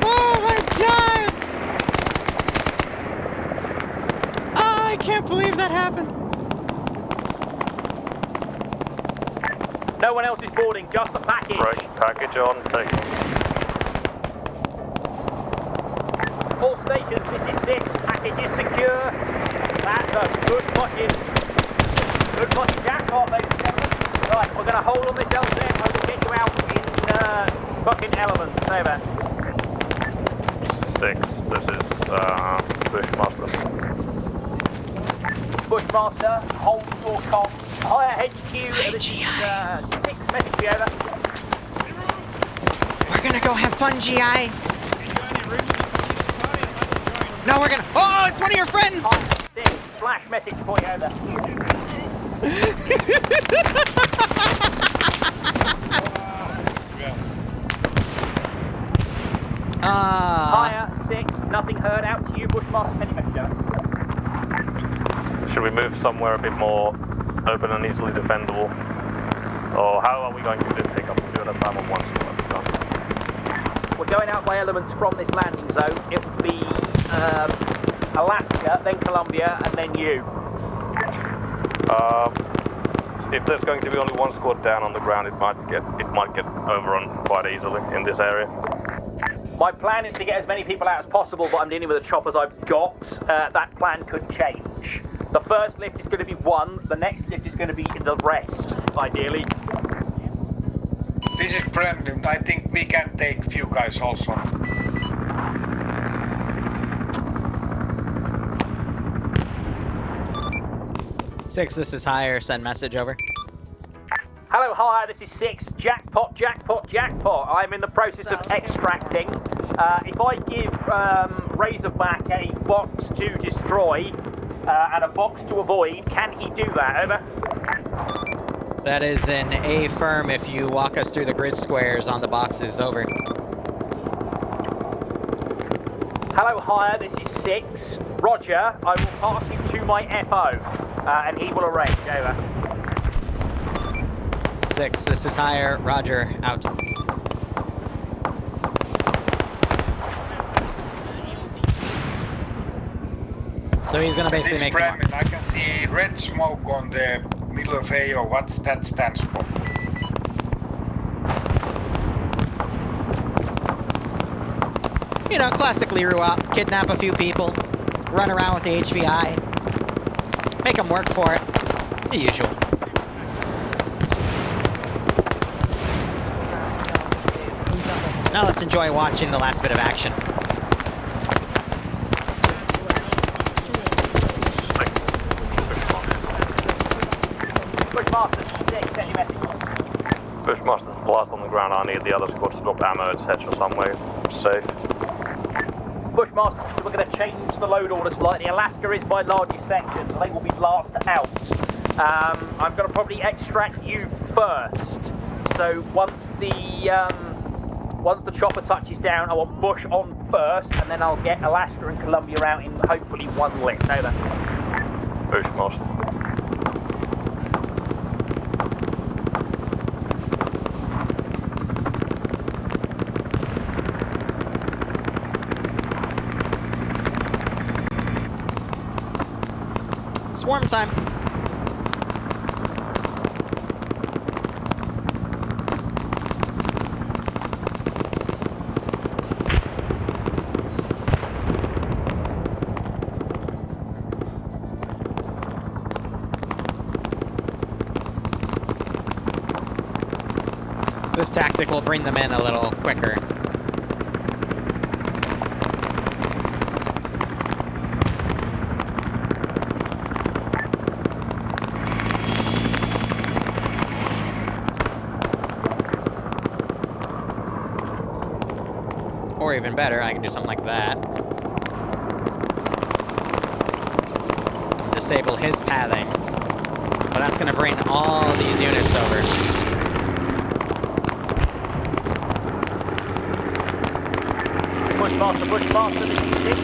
Oh my God! Oh, I can't believe that happened. No one else is boarding, just the package. Right, package on, taking. All stations, this is 6. Package is secure. That's a good fucking jackpot, ladies and gentlemen. Right, we're going to hold on this LZ. I will get you out in fucking elements. Over. 6, this is Bushmaster. Bushmaster, hold your comm. Higher HQ. This is 6 message me over. We're gonna go have fun, GI. No, we're gonna. Oh, it's one of your friends. Flash message for you over. Higher 6. Nothing heard out to you, Bushmaster. Any message over. Should we move somewhere a bit more open and easily defendable? Or how are we going to do this? Take up 2 at a time on one squad? We're going out by elements from this landing zone. It will be Alaska, then Columbia, and then you. If there's going to be only one squad down on the ground, it might get overrun quite easily in this area. My plan is to get as many people out as possible, but I'm dealing with the choppers I've got. That plan could change. The first lift is going to be 1. The next lift is going to be the rest, ideally. This is Brendan. I think we can take few guys also. Six, this is higher. Send message over. Hello, higher. This is 6. Jackpot, jackpot, jackpot. I'm in the process of extracting. If I give Razorback a box to destroy and a box to avoid, can he do that? Over. That is an A firm if you walk us through the grid squares on the boxes. Over. Hello, higher. This is 6. Roger. I will pass you to my FO, and he will arrange. Over. 6, this is higher. Roger. Out. So he's gonna basically make some. I can see red smoke on the middle of AO. What's that stands for? You know, classic Liru op. Kidnap a few people. Run around with the HVI. Make them work for it. The usual. Now let's enjoy watching the last bit of action. Bushmaster's the last on the ground. I need the other squad to drop ammo, etc. somewhere safe. Bushmaster, we're going to change the load order slightly. Alaska is my largest section, so they will be last out. I'm going to probably extract you first. So once the chopper touches down, I want Bush on first, and then I'll get Alaska and Columbia out in hopefully one lift. Over. Bushmaster. Swarm time. This tactic will bring them in a little quicker. Or even better, I can do something like that. Disable his pathing. But that's going to bring all these units over. Bushmaster, this is 6.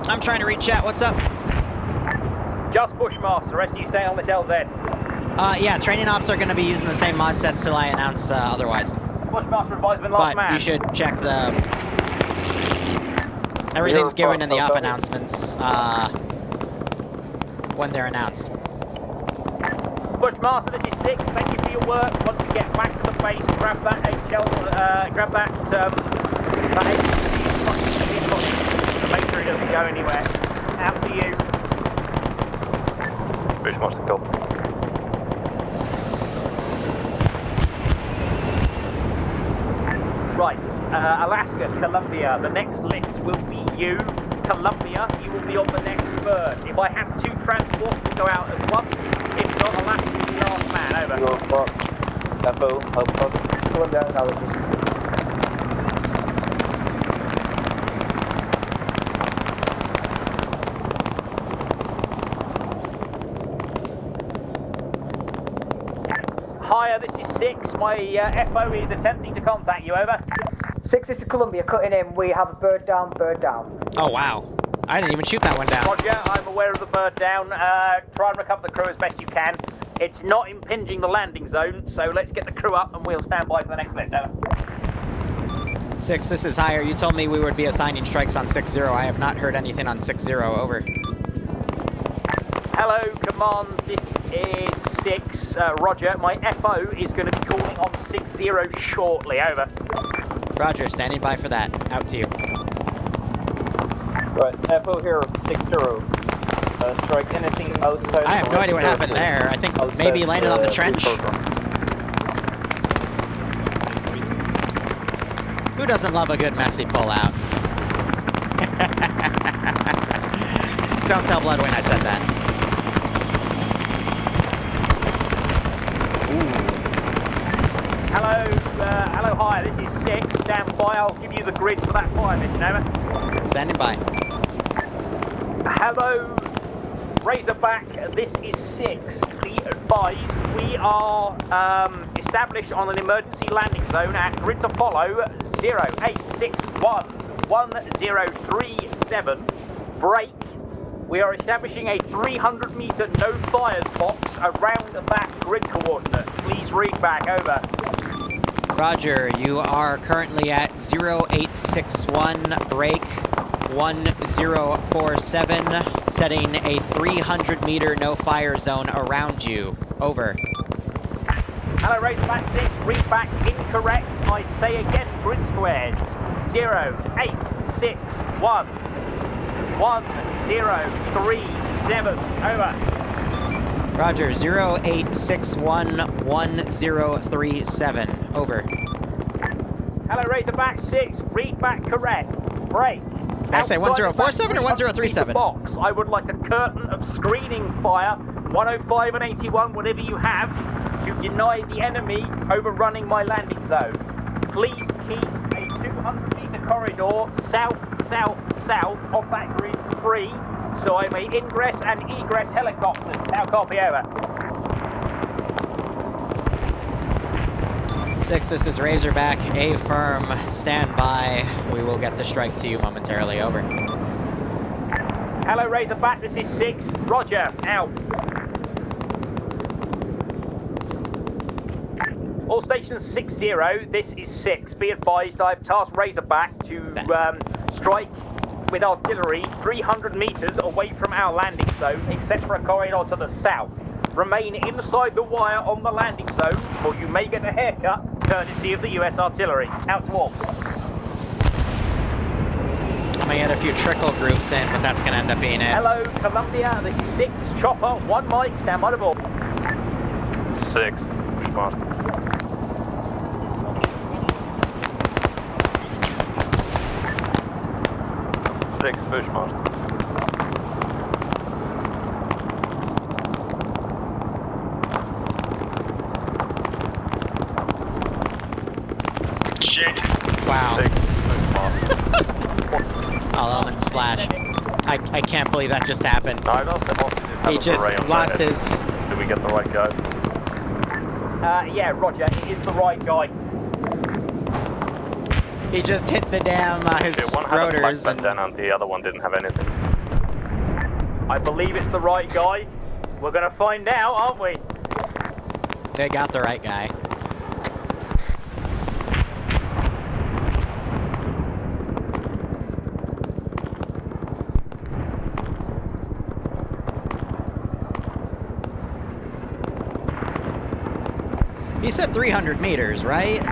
I'm trying to read chat, what's up? Just Bushmaster, the rest of you stay on this LZ. Yeah, training ops are going to be using the same mod sets till I announce otherwise. Bushmaster advisement last man. But you should check the... Everything's given in the up announcements when they're announced. Bushmaster, this is 6. Thank you for your work. Once you get back to the base, grab that HL, grab that to make sure it doesn't go anywhere. Out to you. Bushmaster, go. Right, Alaska, Columbia, the next lift will be you. Columbia, you will be on the next bird. If I have 2 transports to go out at once, if not, Alaska will be the last man. Over. FO, help. Columbia, acknowledges. Higher, this is 6. My FO is attempting to contact you. Over. 6, this is Columbia, cutting in. We have a bird down, bird down. Oh, wow. I didn't even shoot that one down. Roger, I'm aware of the bird down. Try and recover the crew as best you can. It's not impinging the landing zone, so let's get the crew up and we'll stand by for the next lift. Over. 6, this is Higher. You told me we would be assigning strikes on 6-0. I have not heard anything on 6-0. Over. Hello, command. This is 6. Roger, my FO is going to be calling on 6-0 shortly. Over. Roger, standing by for that. Out to you. Right, FO here, 6-0. Strike anything outside. I have no idea what happened there. I think maybe landed on the trench. Who doesn't love a good messy pullout? Don't tell Bloodwind I said that. Hello, Higher. This is 6. Stand by. I'll give you the grid for that fire mission. Over. Standing by. Hello, Razorback. This is 6. Be advised, we are established on an emergency landing zone at grid to follow 0861 1037. Break. We are establishing a 300-meter no fires box around that grid coordinate. Please read back. Over. Roger, you are currently at 0861 break 1047, setting a 300-meter no-fire zone around you. Over. Hello, Razorback 6, read back incorrect. I say again, grid squares. 0861 1037. Over. Roger, 0861 1037. Over. Hello, Razorback 6, read back correct. Break. Did I say 1047 or 1037? Box. I would like a curtain of screening fire, 105 and 81, whatever you have, to deny the enemy overrunning my landing zone. Please keep a 200-meter corridor south of that grid free so I may ingress and egress helicopters. How copy, over? 6, this is Razorback. A firm, stand by. We will get the strike to you momentarily, over. Hello, Razorback, this is 6. Roger, out. All stations 6-0, this is 6. Be advised, I've tasked Razorback to strike with artillery 300 meters away from our landing zone, except for a corridor to the south. Remain inside the wire on the landing zone, or you may get a haircut, courtesy of the US artillery. Out to all. I may get a few trickle groups in, but that's going to end up being it. Hello, Columbia, this is 6. Chopper, 1 mic, stand by the ball. 6, Bushmaster. 6, Bushmaster. Shit. Wow. 6, Bushmaster. Oh, element splash. I can't believe that just happened. No, that's the hostages. He just lost his... Did we get the right guy? Yeah, Roger, it is the right guy. He just hit the damn, his One had a black rotors and... bandana and the other one didn't have anything. I believe it's the right guy. We're gonna find out, aren't we? They got the right guy. He said 300 meters, right?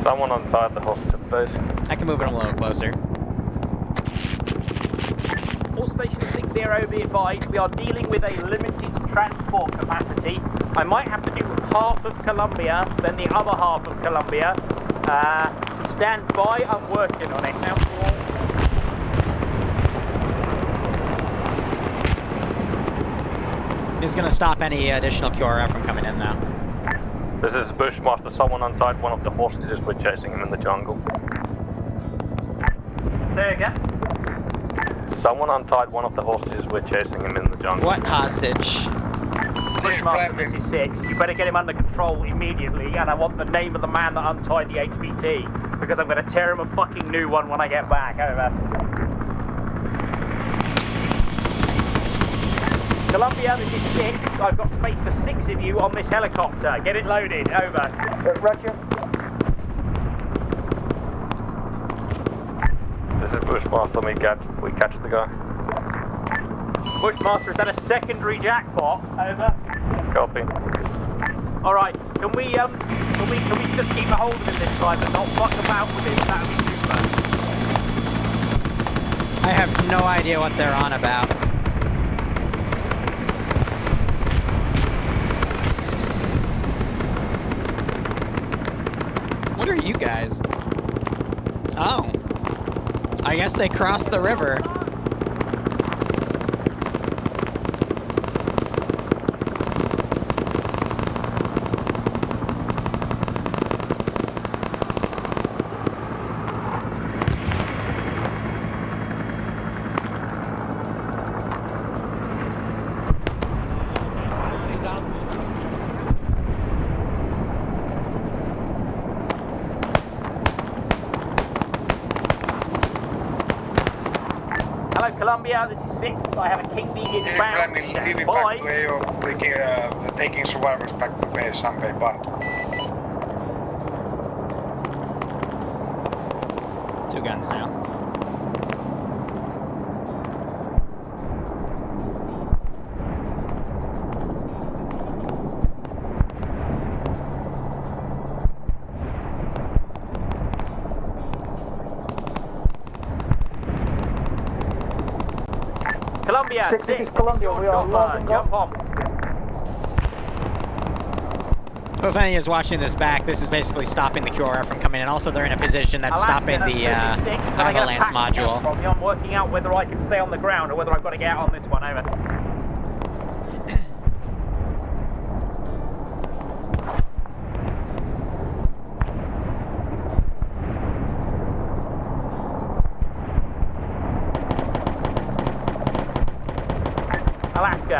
Someone inside the hostage base. I can move it a little closer. All stations 6-0, be advised, we are dealing with a limited transport capacity. I might have to do half of Columbia, then the other half of Columbia. Stand by, I'm working on it. Now, He's gonna stop any additional QRF from coming in now. This is Bushmaster. Someone untied one of the hostages. We're chasing him in the jungle. Say again? Someone untied one of the hostages. We're chasing him in the jungle. What hostage? Bushmaster 56, you better get him under control immediately, and I want the name of the man that untied the HPT, because I'm going to tear him a fucking new one when I get back. Over. Columbia, this is 6. I've got space for 6 of you on this helicopter. Get it loaded. Over. Roger. This is Bushmaster. We catch the guy. Bushmaster, is that a secondary jackpot? Over. Copy. All right. Can we just keep a hold of him this time and not fuck about with him? That would be super. I have no idea what they're on about. What are you guys? Oh. I guess they crossed the river. Hello, Columbia, this is 6. I have a King B inbound. Leaving Bye. back to AO, taking survivors back to base, Sunday 1. 2 guns now. Columbia, 6, this is Columbia, we are loading jump on. Well, if any is watching this back, this is basically stopping the QRF from coming in. Also, they're in a position that's stopping the avalanche module. I'm working out whether I can stay on the ground or whether I've got to get out on this one. Over.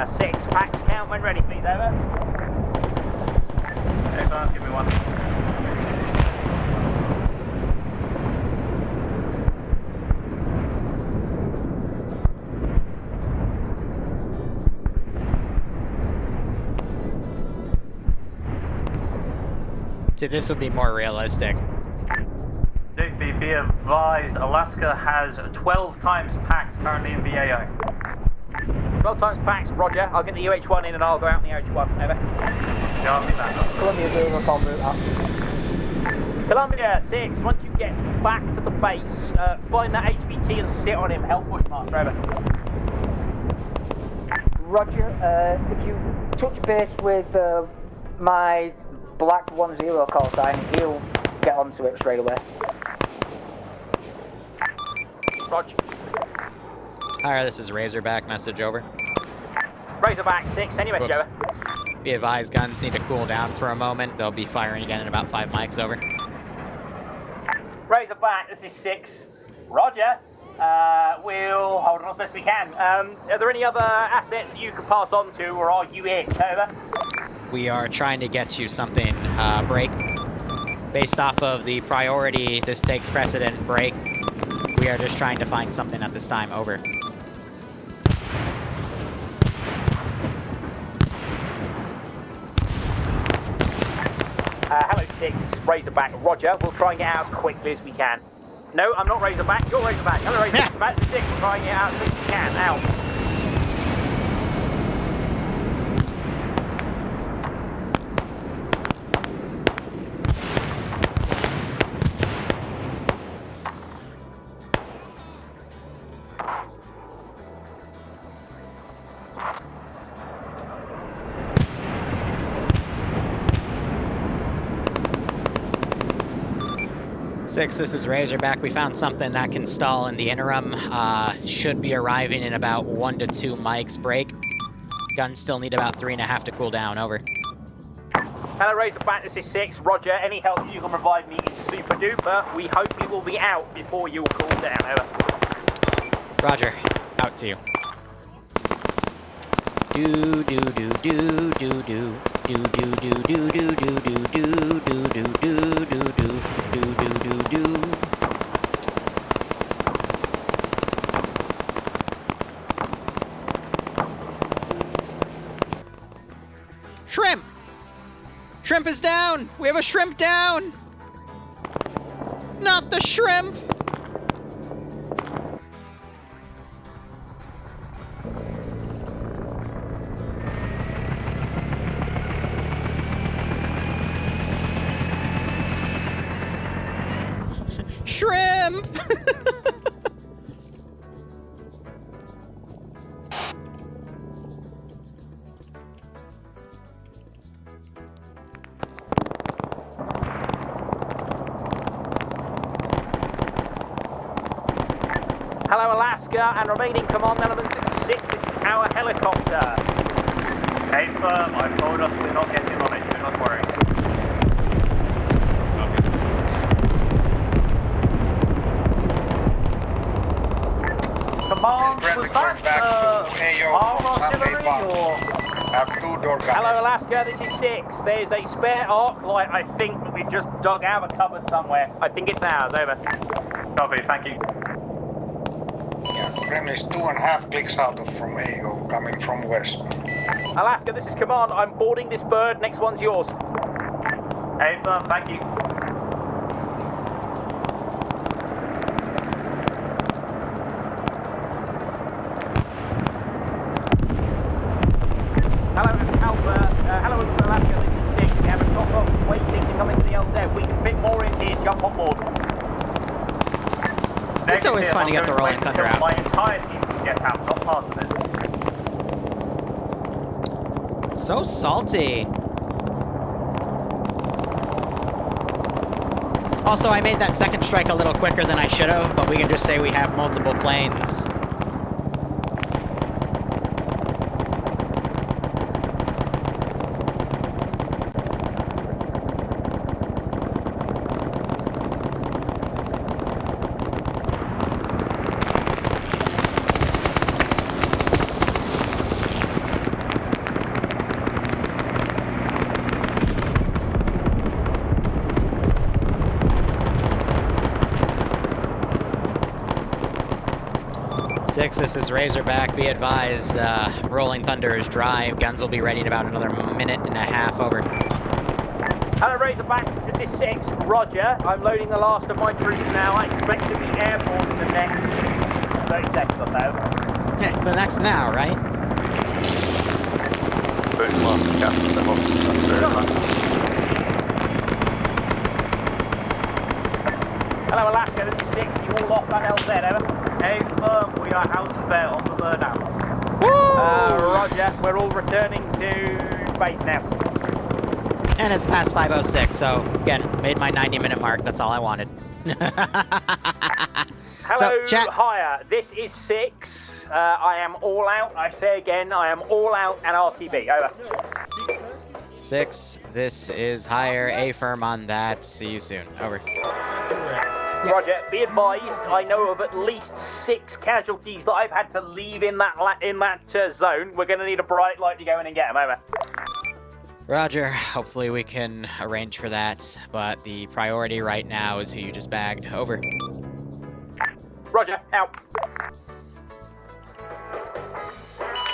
Columbia 6, packs count when ready, please, over. Over, give me one. See, this would be more realistic. Digby, be advised, Alaska has 12 times packs currently in VAO. 12 times packs, roger. I'll get the UH1 in and I'll go out in the UH1, over. Yeah, I'll be back up. Columbia 0 on route up. Columbia 6, once you get back to the base, find that HVT and sit on him. Help Bushmaster, over. Roger, if you touch base with my Black 10 call sign, he'll get onto it straight away. Roger. Alright, this is Razorback, message over. Razorback 6, any message over. Be advised, guns need to cool down for a moment. They'll be firing again in about 5 mics, over. Razorback, this is 6. Roger. We'll hold on as best we can. Are there any other assets that you can pass on to, or are you it? Over. We are trying to get you something, break. Based off of the priority, this takes precedent, break. We are just trying to find something at this time, over. Hello 6, Razorback, roger. We'll try and get out as quickly as we can. No, I'm not Razorback, you're Razorback. Hello Razorback, 6, we'll try and get out as quick as we can. Out. Six, this is Razorback. We found something that can stall in the interim. Should be arriving in about 1 to 2 mics break. Guns still need about 3.5 to cool down, over. Hello Razorback, this is 6, roger. Any help you can provide me is super duper. We hope you will be out before you cool down, over. Roger, out to you. Do do do do do do do do do do do do do do do do do do do. Shrimp! Shrimp is down! We have a shrimp down! Not the shrimp! Shrimp! Hello Alaska and remaining command element 6, this is our helicopter. Hey firm, I've told us we're not getting on it, do not worry. Command, was that our artillery or? Hello Alaska, this is 6. There's a spare arc light, I think, that we've just dug out of a cupboard somewhere. I think it's ours, over. Copy, thank you. Yeah, Gremlin's 2.5 clicks out of from AO, coming from west. Alaska, this is command. I'm boarding this bird. Next one's yours. Hey, firm, thank you. Hello, Alpha. Hello, Alaska. This is 6. We have a drop-off waiting to come into the LZ. We can fit more in here. Jump on board. It's always fun to get the Rolling Thunder out. My entire team can get out, not part of it. So salty. Also, I made that second strike a little quicker than I should have, but we can just say we have multiple planes. 6, this is Razorback. Be advised, Rolling Thunder is dry. Guns will be ready in about another minute and a half. Over. Hello, Razorback. This is 6. Roger. I'm loading the last of my troops now. I expect to be airborne in the next 30 seconds or so. But that's now, right? Hello, Alaska. This is 6. You all off that LZ, over? Hey, firm. We are house and bear on the bird now. Roger. We're all returning to base now. And it's past 5:06, so again, made my 90-minute mark. That's all I wanted. Hello, Hire. This is 6. I am all out. I say again, I am all out and RTB. Over. 6, this is Higher. A firm on that. See you soon. Over. Roger. Be advised, I know of at least 6 casualties that I've had to leave in that zone. We're going to need a bright light to go in and get them. Over. Roger. Hopefully we can arrange for that, but the priority right now is who you just bagged. Over. Roger. Out.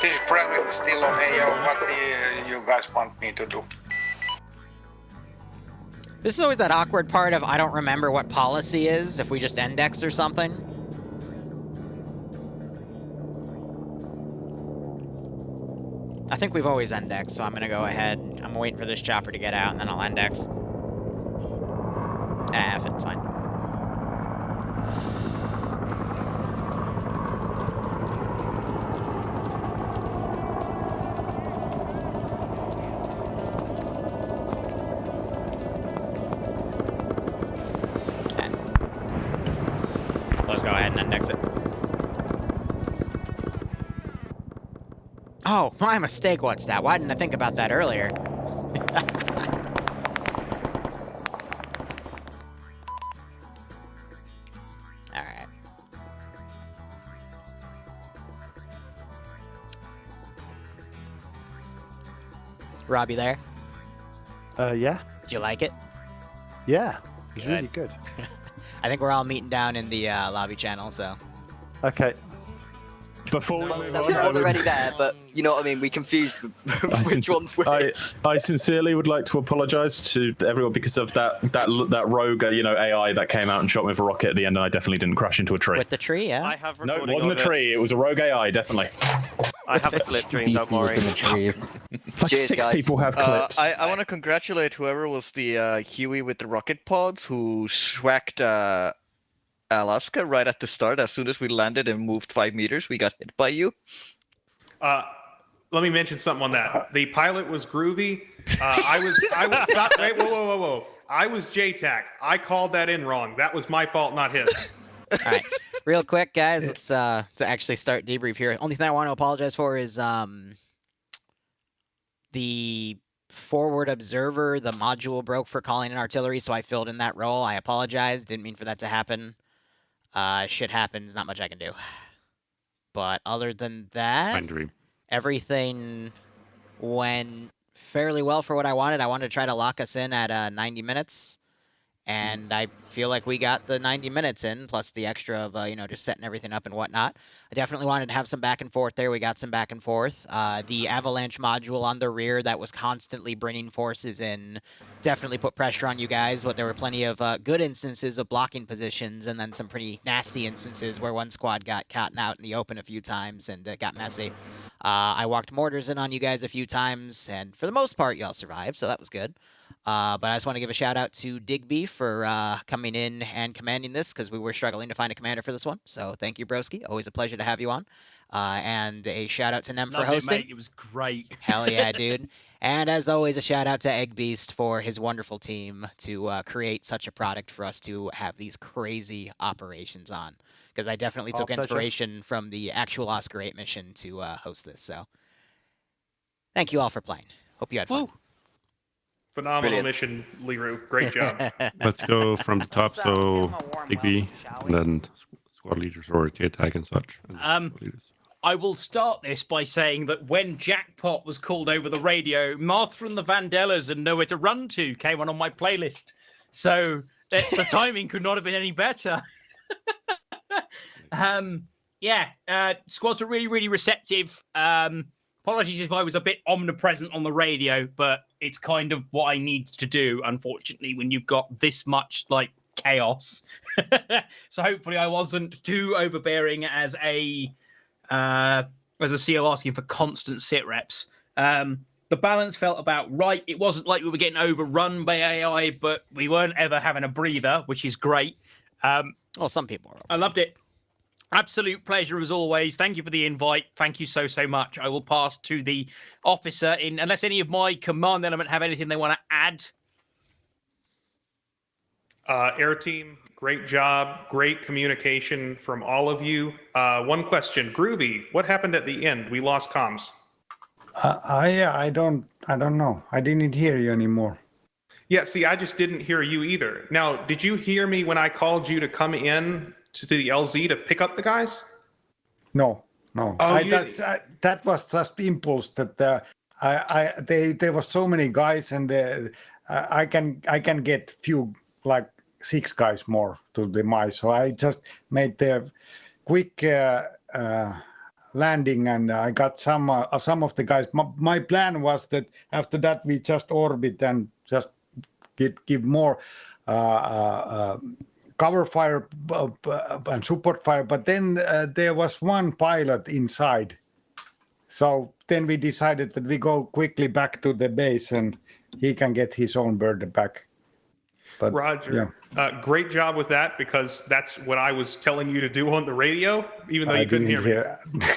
This is Prairie still on AO. What do you guys want me to do? This is always that awkward part of I don't remember what policy is, if we just index or something. I think we've always indexed, so I'm gonna go ahead. I'm waiting for this chopper to get out, and then I'll index. F it, it's fine. Let's go ahead and index it. Oh, my mistake, what's that? Why didn't I think about that earlier? Alright. Rob, you there? Yeah. Did you like it? Yeah, it was really good. I think we're all meeting down in the lobby channel, so. Okay. Before we move We're on, already there, but you know what I mean. We confused which one's which. I sincerely would like to apologise to everyone because of that rogue, AI that came out and shot me with a rocket at the end, and I definitely didn't crash into a tree. With the tree, yeah. No, it wasn't a tree. It was a rogue AI, definitely. I have a clip dream, don't worry. Like Cheers, 6 guys. people have clips. I want to congratulate whoever was the Huey with the rocket pods who schwacked Alaska right at the start. As soon as we landed and moved 5 meters, we got hit by you. Let me mention something on that. The pilot was groovy. I was stop. Wait, whoa. I was JTAC. I called that in wrong. That was my fault, not his. All right, real quick, guys. Let's to actually start debrief here. Only thing I want to apologize for is the forward observer. The module broke for calling in artillery, so I filled in that role. I apologize. Didn't mean for that to happen. Shit happens. Not much I can do. But other than that, everything went fairly well for what I wanted. I wanted to try to lock us in at 90 minutes. And I feel like we got the 90 minutes in, plus the extra of, just setting everything up and whatnot. I definitely wanted to have some back and forth there. We got some back and forth. The avalanche module on the rear that was constantly bringing forces in definitely put pressure on you guys, but there were plenty of good instances of blocking positions and then some pretty nasty instances where one squad got caught out in the open a few times and it got messy. I walked mortars in on you guys a few times, and for the most part, y'all survived, so that was good. But I just want to give a shout out to Digby for coming in and commanding this, because we were struggling to find a commander for this one. So thank you, broski. Always a pleasure to have you on. And a shout out to Nem for hosting. Mate. It was great. Hell yeah, dude. And as always, a shout out to Egg Beast for his wonderful team to create such a product for us to have these crazy operations on. Because I definitely took inspiration from the actual Oscar 8 mission to host this. So thank you all for playing. Hope you had fun. Phenomenal mission, Liru. Great job. Let's go from the top. So Digby, and then squad leaders or attack and such. I will start this by saying that when Jackpot was called over the radio, Martha and the Vandellas and Nowhere to Run To came on my playlist. So the timing could not have been any better. Squads were really, really receptive. Apologies if I was a bit omnipresent on the radio, but it's kind of what I need to do, unfortunately, when you've got this much, like, chaos. So hopefully I wasn't too overbearing as a CO asking for constant sit reps. The balance felt about right. It wasn't like we were getting overrun by AI, but we weren't ever having a breather, which is great. Well, some people are. I loved it. Absolute pleasure as always. Thank you for the invite. Thank you so much. I will pass to the officer in, unless any of my command element have anything they want to add. Air team, great job, great communication from all of you. One question, Groovy, what happened at the end? We lost comms. I don't know. I didn't hear you anymore. Yeah, see, I just didn't hear you either. Now, did you hear me when I called you to come in to the LZ to pick up the guys? No. Oh, that was just impulse. That there was so many guys, and I can get few, like 6 guys more to the mice. So I just made the quick landing, and I got some of the guys. My plan was that after that we just orbit and just give more cover fire and support fire, but then there was one pilot inside. So then we decided that we go quickly back to the base and he can get his own bird back. But, Roger. Yeah. Great job with that, because that's what I was telling you to do on the radio, even though you couldn't hear me.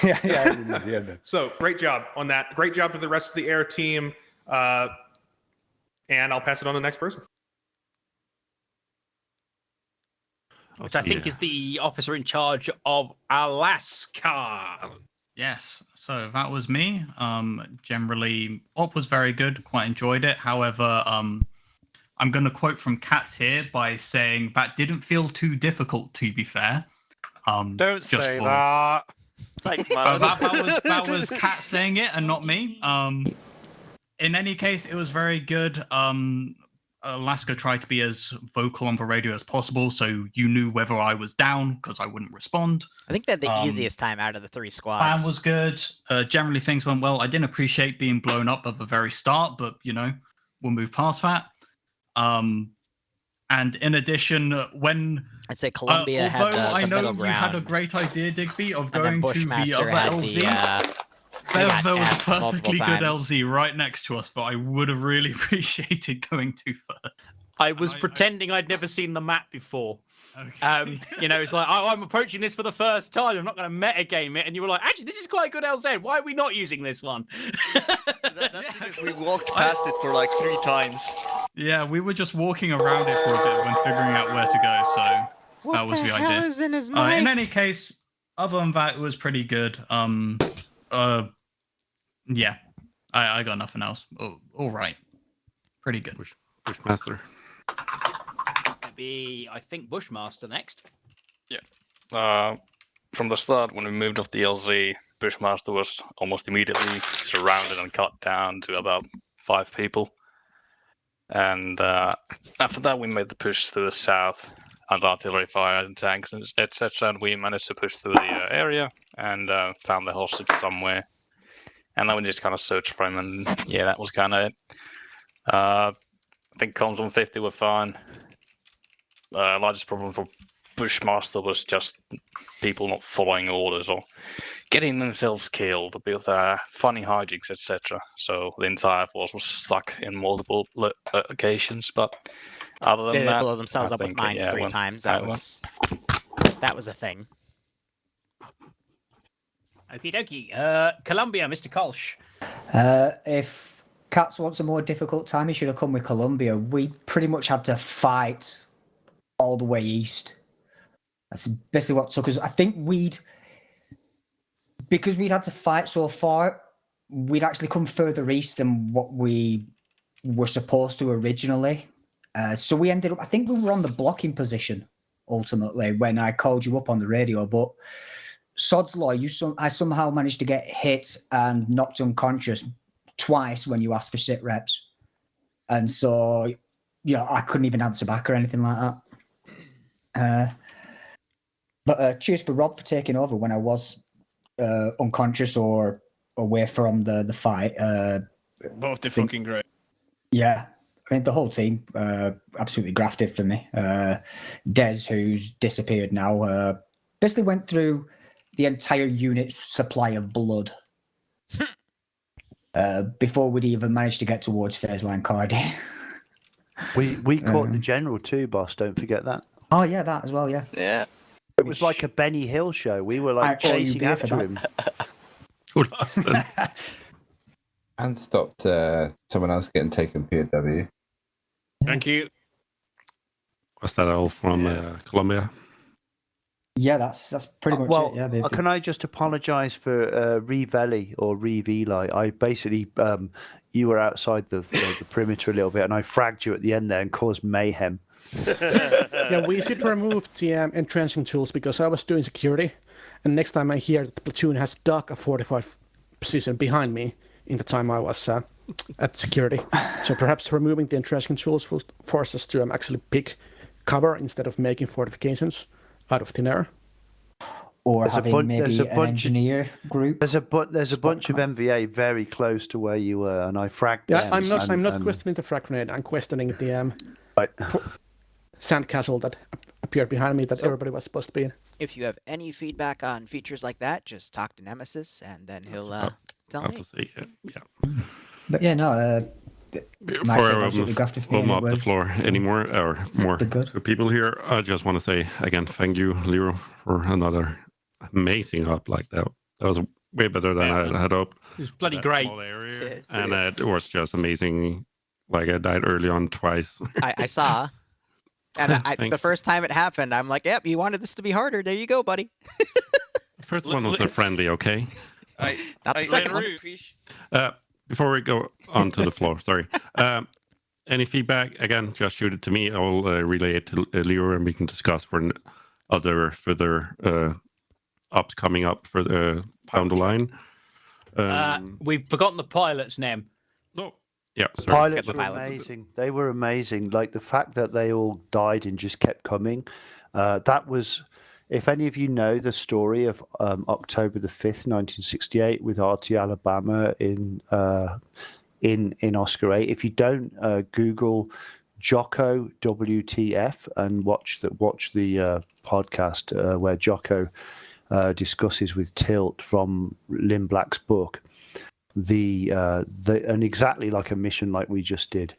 Yeah, I didn't hear that. So great job on that. Great job to the rest of the air team. And I'll pass it on to the next person. Which I think is the officer in charge of Alaska. Yes, so that was me. Generally, Op was very good, quite enjoyed it. However, I'm going to quote from Katz here by saying that didn't feel too difficult, to be fair. Don't say that. Thanks, man. That was Kat saying it and not me. In any case, it was very good. Alaska tried to be as vocal on the radio as possible, so you knew whether I was down, because I wouldn't respond. I think they had the easiest time out of the 3 squads. Plan was good. Generally, things went well. I didn't appreciate being blown up at the very start, but, we'll move past that. And in addition, when... I'd say Columbia had the I know middle you ground. had a great idea, Digby, of going to the Bushmaster other had LZ. There was a perfectly good times. LZ right next to us, but I would have really appreciated going too far. I was pretending I'd never seen the map before. Okay. It's like, I'm approaching this for the first time. I'm not going to metagame it. And you were like, actually, this is quite a good LZ. Why are we not using this one? That's because we walked past it for like 3 times. Yeah, we were just walking around it for a bit when figuring out where to go. So that was the idea. Hell is in his mic? In any case, other than that, it was pretty good. Yeah, I got nothing else. All right. Pretty good. Bushmaster. Maybe, I think, Bushmaster next. Yeah. From the start, when we moved off the LZ, Bushmaster was almost immediately surrounded and cut down to about 5 people. And after that, we made the push to the south under artillery fire and tanks, etc. And we managed to push through the area and found the hostage somewhere. And then we just kind of searched for him, and yeah, that was kind of it. I think comms 150 were fine. Largest problem for Bushmaster was just people not following orders or getting themselves killed with funny hijinks, etc. So the entire force was stuck in multiple locations. But other than that, they blow themselves I up with think, mines 3 went times. how That was a thing. Okie dokie. Columbia, Mr. Kolsch. If Katz wants a more difficult time, he should have come with Columbia. We pretty much had to fight all the way east. That's basically what took us. I think because we'd had to fight so far, we'd actually come further east than what we were supposed to originally. So we ended up, I think we were on the blocking position ultimately when I called you up on the radio, but sod's law, I somehow managed to get hit and knocked unconscious twice when you asked for sit reps. And so, I couldn't even answer back or anything like that. But cheers for Rob for taking over when I was unconscious or away from the fight. Both did fucking great. Yeah, I mean the whole team absolutely grafted for me. Des, who's disappeared now, basically went through the entire unit's supply of blood before we'd even managed to get towards phase line Cardi. We caught the general too, boss. Don't forget that. Oh yeah, that as well. Yeah. Yeah. It was like a Benny Hill show. We were like chasing after him. And stopped someone else getting taken POW. Thank you. Was that all from Colombia? Yeah, that's pretty much well, it. Yeah. Can I just apologise for Revelli or Reveli? I basically, you were outside the perimeter a little bit, and I fragged you at the end there and caused mayhem. Yeah, we should remove the entrenching tools because I was doing security, and next time I hear that the platoon has dug a 45 position behind me in the time I was at security. So perhaps removing the entrenching tools will force us to actually pick cover instead of making fortifications out of thin air. Or having maybe an engineer group. There's a bunch of MVA very close to where you were, and I fragged them. I'm not questioning the frag grenade. I'm questioning the sandcastle that appeared behind me that everybody was supposed to be in. If you have any feedback on features like that, just talk to Nemesis, and then he'll tell me. To say, yeah. But yeah, no. Before I open up the floor anymore or more people here, I just want to say again, thank you, Liru, for another amazing up like that. That was way better than I had hoped. It was bloody great. And it was just amazing. Like I died early on twice. I saw. And the first time it happened, I'm like, yep, you wanted this to be harder. There you go, buddy. The first one was a friendly, okay? Not the second one. Before we go on to the floor, sorry. Any feedback, again, just shoot it to me. I'll relay it to Liru and we can discuss for other further ups coming up for the pound the line. We've forgotten the pilot's name. No. Yeah, sorry. Pilots were amazing. They were amazing. Like the fact that they all died and just kept coming. That was, if any of you know the story of October the 5th, 1968, with RT Alabama in Oscar 8. If you don't, Google Jocko WTF and watch the podcast where Jocko discusses with Tilt from Lynn Black's book. And exactly like a mission like we just did,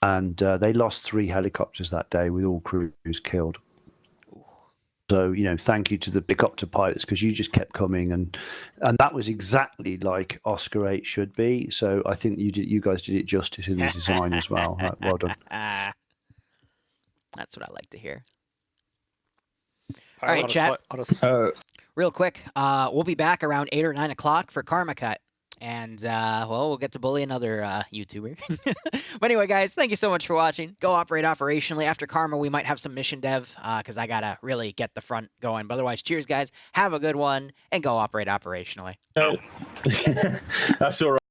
and they lost 3 helicopters that day with all crews killed. So thank you to the helicopter pilots because you just kept coming, and that was exactly like Oscar 8 should be. So I think you guys did it justice in the design as well. Well done. That's what I like to hear. All right, chat. Real quick, we'll be back around 8 or 9 o'clock for Karma Cut. And, we'll get to bully another YouTuber. But anyway, guys, thank you so much for watching. Go operate operationally. After Karma, we might have some mission dev, because I got to really get the front going. But otherwise, cheers, guys. Have a good one, and go operate operationally. That's all right.